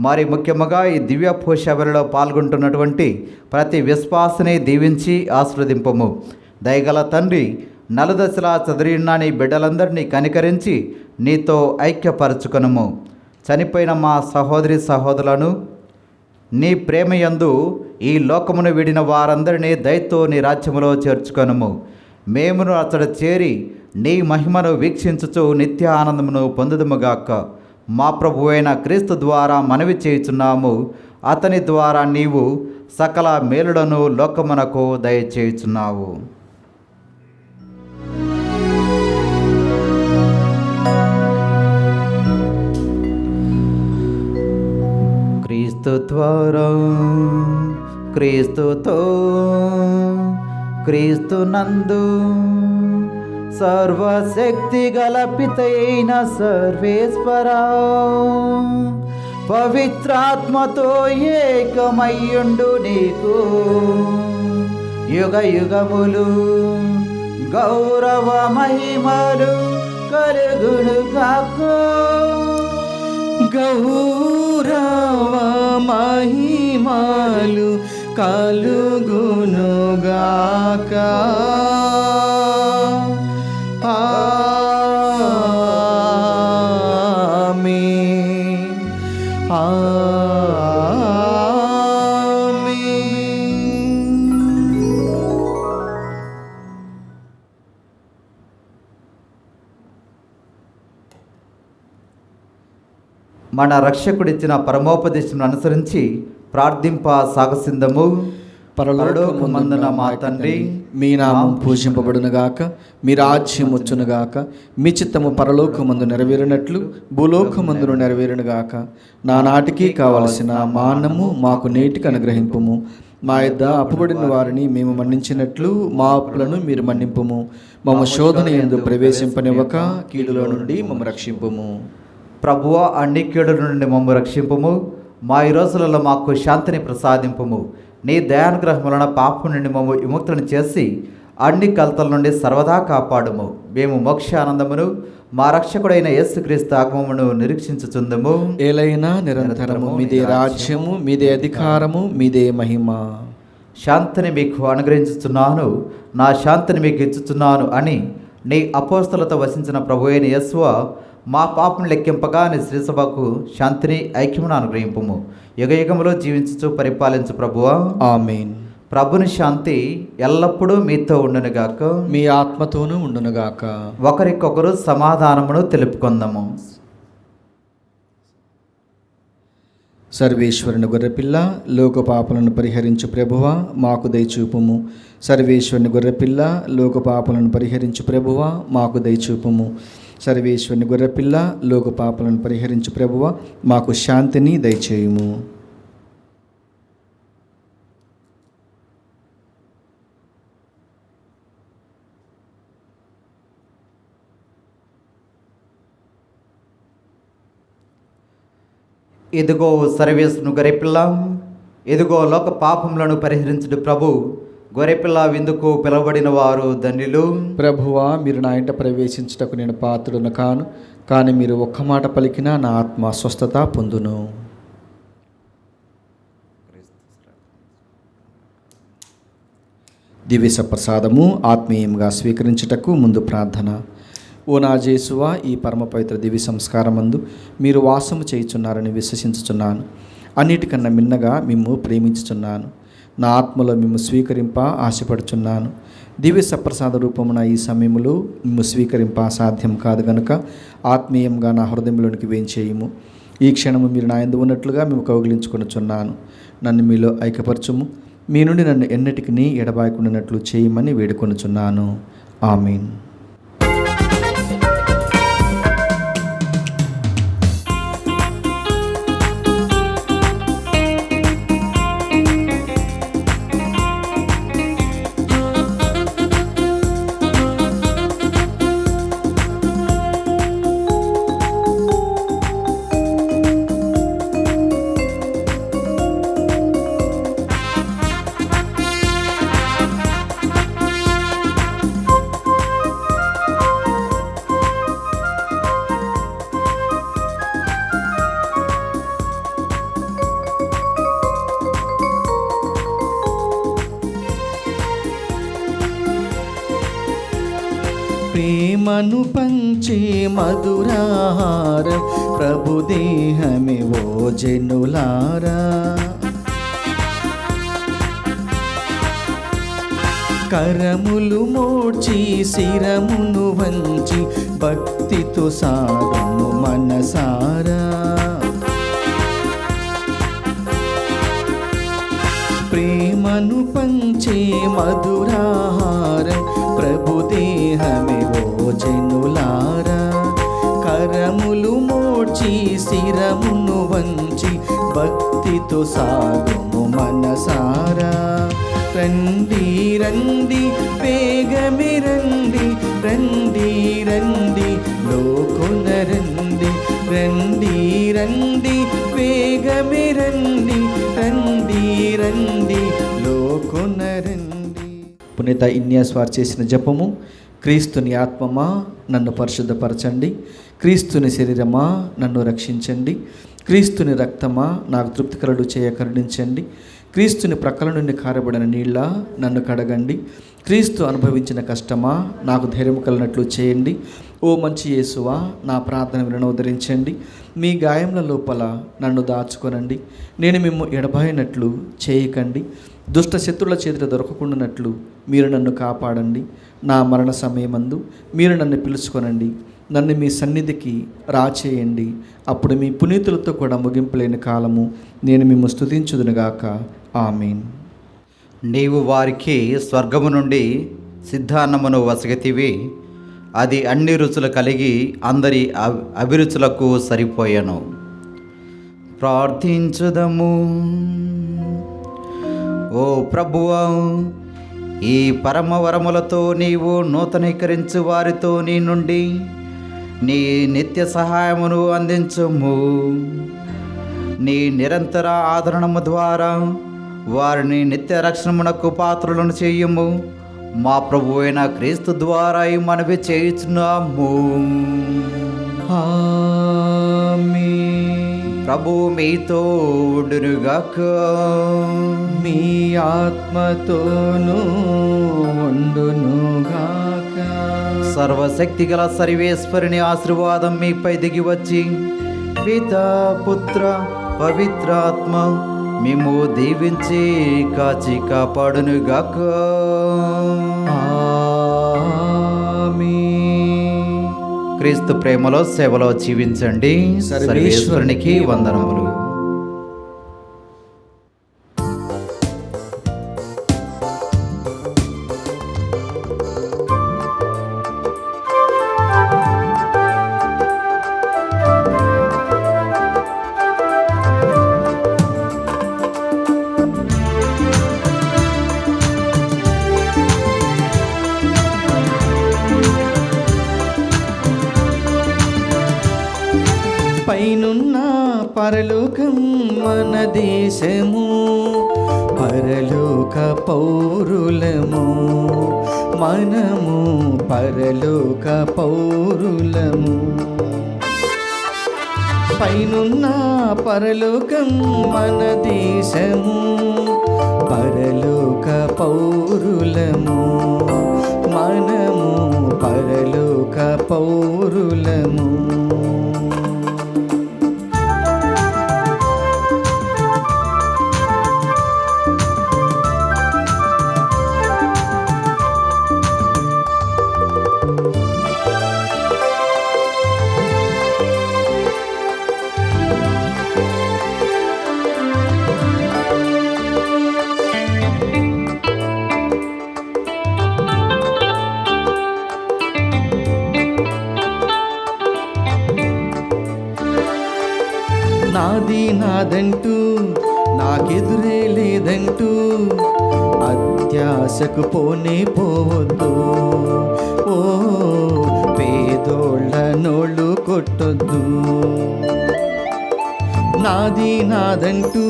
C: మరి ముఖ్యముగా ఈ దివ్య పూజలో పాల్గొంటున్నటువంటి ప్రతి విశ్వాసని దీవించి ఆశీర్వదింపుము. దయగల తండ్రి, నలుదశలా చదివిన నీ బిడ్డలందరినీ కనికరించి నీతో ఐక్యపరచుకొనుము. చనిపోయిన మా సహోదరి సహోదరులను నీ ప్రేమయందు ఈ లోకమును విడిన వారందరినీ దయతో నీ రాజ్యములో చేర్చుకొనుము. మేమును అతడు చేరి నీ మహిమను వీక్షించుచు నిత్య ఆనందమును పొందుదుముగాక. మా ప్రభువైన క్రీస్తు ద్వారా మనవి చేయుచున్నాము. అతని ద్వారా నీవు సకల మేలులను లోకమునకు దయచేయుచున్నావు. క్రీస్తు ద్వారా, క్రీస్తుతో, క్రీస్తునందు సర్వశక్తి గల పితయైన సర్వేశ్వరా, పవిత్రాత్మతో ఏకమయ్యుండు నీకు యుగ యుగములు గౌరవ మహిమలు కలుగును గాక.
A: గౌరవ మహిమలు కలుగును గాక. ఆమేన్.
C: మన రక్షకుడిచ్చిన పరమోపదేశం అనుసరించి ప్రార్థింప సాగసిందము. పరలోకమందున మా తండ్రి,
A: మీ నామం పూజింపబడునుగాక, మీ రాజ్యం వచ్చునుగాక, మీ చిత్తము పరలోకమందు నెరవేరినట్లు భూలోకమందును నెరవేరునుగాక. నానాటికి కావలసిన మా అన్నము మాకు నేటికి అనుగ్రహింపుము. మా యొద్ద అప్పుబడిన వారిని మేము మన్నించినట్లు మా అప్పులను మీరు మన్నింపుము. మమ్మ శోధన యందు ప్రవేశింపనివ్వక కీడులో నుండి మమ్మ రక్షింపుము.
C: ప్రభువా, అన్ని కీడుల నుండి మమ్ము రక్షింపుము. మా ఈ రోజులలో మాకు శాంతిని ప్రసాదింపుము. నీ దయానుగ్రహం వలన పాపం నుండి మమ్ము విముక్తులను చేసి అన్ని కలతల నుండి సర్వదా కాపాడుము. మేము మోక్ష ఆనందమును మా రక్షకుడైన యేసుక్రీస్తు ఆగమమును నిరీక్షించుచుందుము.
A: ఏలైనా నిరంతరము మీదే రాజ్యము, మీదే అధికారము, మీదే మహిమ.
C: శాంతిని మీకు అనుగ్రహించుచున్నాను, నా శాంతిని మీకు ఇచ్చుచున్నాను అని నీ అపోస్తలతో వసించిన ప్రభు అయిన యేసువా, మా పాపం లెక్కింపగా నీ శ్రీసభకు శాంతిని ఐక్యమును అనుగ్రహింపుము. యుగయుగములో జీవించుచు పరిపాలించు ప్రభువా.
A: ఆమేన్.
C: ప్రభుని శాంతి ఎల్లప్పుడూ మీతో ఉండునుగాక,
A: మీ ఆత్మతోనూ ఉండునుగాక.
C: ఒకరికొకరు సమాధానమును తెలుపుకుందాము.
A: సర్వేశ్వరుని గొర్రెపిల్ల, లోక పాపలను పరిహరించు ప్రభువా, మాకు దయచూపుము. సర్వేశ్వరుని గొర్రెపిల్ల, లోక పాపలను పరిహరించు ప్రభువా, మాకు దయచూపుము. సర్వేశ్వరుని గొర్రెపిల్ల, లోక పాపలను పరిహరించు ప్రభువా, మాకు శాంతిని దయచేయుము.
C: ఇదిగో సర్వేశ్వరుని గొర్రెపిల్ల, ఇదిగో లోక పాపములను పరిహరించుడు ప్రభు. గొర్రెపిల్ల విందుకు పిలువబడిన వారు ధన్యులు.
A: ప్రభువా, మీరు నా ఇంట ప్రవేశించుటకు నేను పాత్రుడను కాను, కానీ మీరు ఒక్క మాట పలికినా నా ఆత్మ స్వస్థత పొందును. దివ్య ప్రసాదము ఆత్మీయంగా స్వీకరించుటకు ముందు ప్రార్థన. ఓ నా జేసువా, ఈ పరమ పవిత్ర దివ్య సంస్కారమందు మీరు వాసము చేయుచున్నారని విశ్వసించుచున్నాను. అన్నిటికన్నా మిన్నగా మిమ్ము ప్రేమించుచున్నాను. నా ఆత్మలో మిమ్ము స్వీకరింప ఆశపడుచున్నాను. దివ్య సప్రసాద రూపమున ఈ సమయంలో మిమ్ము స్వీకరింప సాధ్యం కాదు గనుక ఆత్మీయంగా నా హృదయంలోనికి వేంచేయుము. ఈ క్షణము మీరు నా యందు ఉన్నట్లుగా మేము కౌగిలించుకొనుచున్నాను. నన్ను మీలో ఐక్యపరచుము. మీ నుండి నన్ను ఎన్నటికి ఎడబాయకుండానట్లు చేయమని వేడుకొనుచున్నాను. ఆమీన్. ప్రేమను పంచే మధురాహారం ప్రభు దేహమే ఓ జనులారా. కరములు మోడ్చి శిరమును వంచి భక్తితో సాగుము మనసారా. ప్రేమను పంచే మధురాహారం ప్రభు దేహమే ఓ జనులారా. కరములు మోడ్చి శిరమును వంచి భక్తితో సాగుము మనసారా. రండి రండి వేగమే రండి, రండి రండి లోకొన రండి, రండి రండి వేగమే రండి, రండి రండి లోకొన రండి. పునీత ఇన్యాస్ వారు చేసిన జపము. క్రీస్తుని ఆత్మమా నన్ను పరిశుద్ధపరచండి, క్రీస్తుని శరీరమా నన్ను రక్షించండి, క్రీస్తుని రక్తమా నాకు తృప్తికరుడు చేయ కరుణించండి, క్రీస్తుని ప్రక్కల నుండి కారబడిన నీళ్ళ నన్ను కడగండి, క్రీస్తు అనుభవించిన కష్టమా నాకు ధైర్యం కలిగినట్లు చేయండి. ఓ మంచి యేసువా నా ప్రార్థన వినోదరించండి, మీ గాయముల లోపల నన్ను దాచుకొనండి, నేను మిమ్ము ఎడబాయినట్లు చేయకండి, దుష్ట శత్రుల చేతిలో దొరకకుండానట్లు మీరు నన్ను కాపాడండి. నా మరణ సమయమందు మీరు నన్ను పిలుచుకొనండి, నన్ను మీ సన్నిధికి రాచేయండి. అప్పుడు మీ పునీతులతో కూడా ముగింపులేని కాలము నేను మిమ్ము స్తుతించుదునుగాక. ఆమేన్.
C: నీవు వారికి స్వర్గము నుండి సిద్ధాన్నమును వసగతివి, అది అన్ని రుచులు కలిగి అందరి అభిరుచులకు సరిపోయెను. ప్రార్థించుదము. ఓ ప్రభువా, ఈ పరమవరములతో నీవు నూతనీకరించు వారితో నీ నుండి నీ నిత్య సహాయమును అందించుము. నీ నిరంతర ఆదరణము ద్వారా వారిని నిత్య రక్షణమునకు పాత్రులను చేయుము. మా ప్రభువైన క్రీస్తు ద్వారా ఈ మనవి చేయుచున్నాము.
A: ఆమేన్.
C: ప్రభువు మీతో ఉండునుగాక.
A: మీ ఆత్మతోనూ ఉండునుగాక.
C: సర్వశక్తి గల సర్వేశ్వరుని ఆశీర్వాదం మీపై దిగి వచ్చి పితా పుత్ర పవిత్రాత్మ మేము దీవించి కాచి కాపాడునుగాక.
A: ఆమేన్.
C: క్రీస్తు ప్రేమలో సేవలో జీవించండి. సర్వేశ్వరునికి వందనములు.
A: పైనున్న పరలోకం మన దేశము, పరలోక పౌరులము మనము, పరలోక పౌరులము. పైనున్న పరలోకం మన దేశము, పరలోక పౌరులము మనము, పరలోక పౌరులము. నాది నాదంటూ నాకెదురే లేదంటూ అత్యాశకు పోనే పోవద్దు. ఓ పేదోళ్ళ నోళ్ళు కొట్టొద్దు. నాది నాదంటూ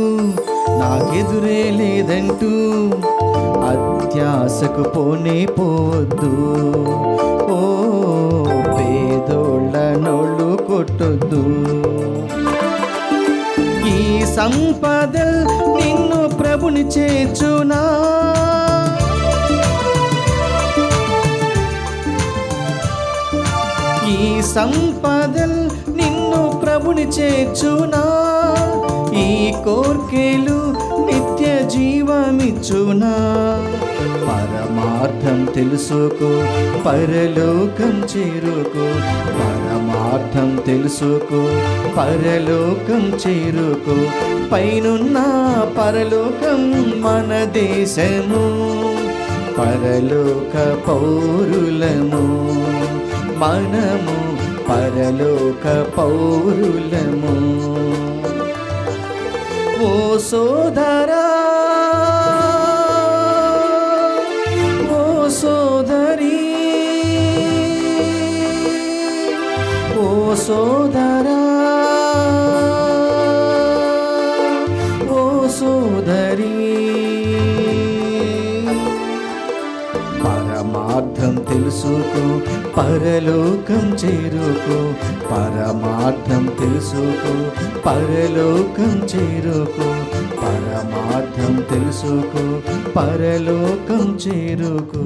A: నాకెదురే లేదంటూ అత్యాశకు పోనే పోవద్దు. ఓ పేదోళ్ళ నోళ్ళు కొట్టొద్దు. ఈ సంపద నిన్ను ప్రభుని చేర్చునా, ఈ సంపద నిన్ను ప్రభుని చేర్చునా, ఈ కోర్కెలు నిత్య జీవమిచ్చునా. పరమార్థం తెలుసుకో పరలోకం చేరుకో, పరమార్థం తెలుసుకో పరలోకం చేరుకో. పైనున్న పరలోకం మన దేశము, పరలోక పౌరులము మనము, పరలోక పౌరులము. ఓ సోదరా సోదరా ఓ సోదరి, పరమార్థం తెలుసుకో పరలోకం చేరుకో, పరమార్థం తెలుసుకో పరలోకం చేరుకో, పరమార్థం తెలుసుకో పరలోకం చేరుకో.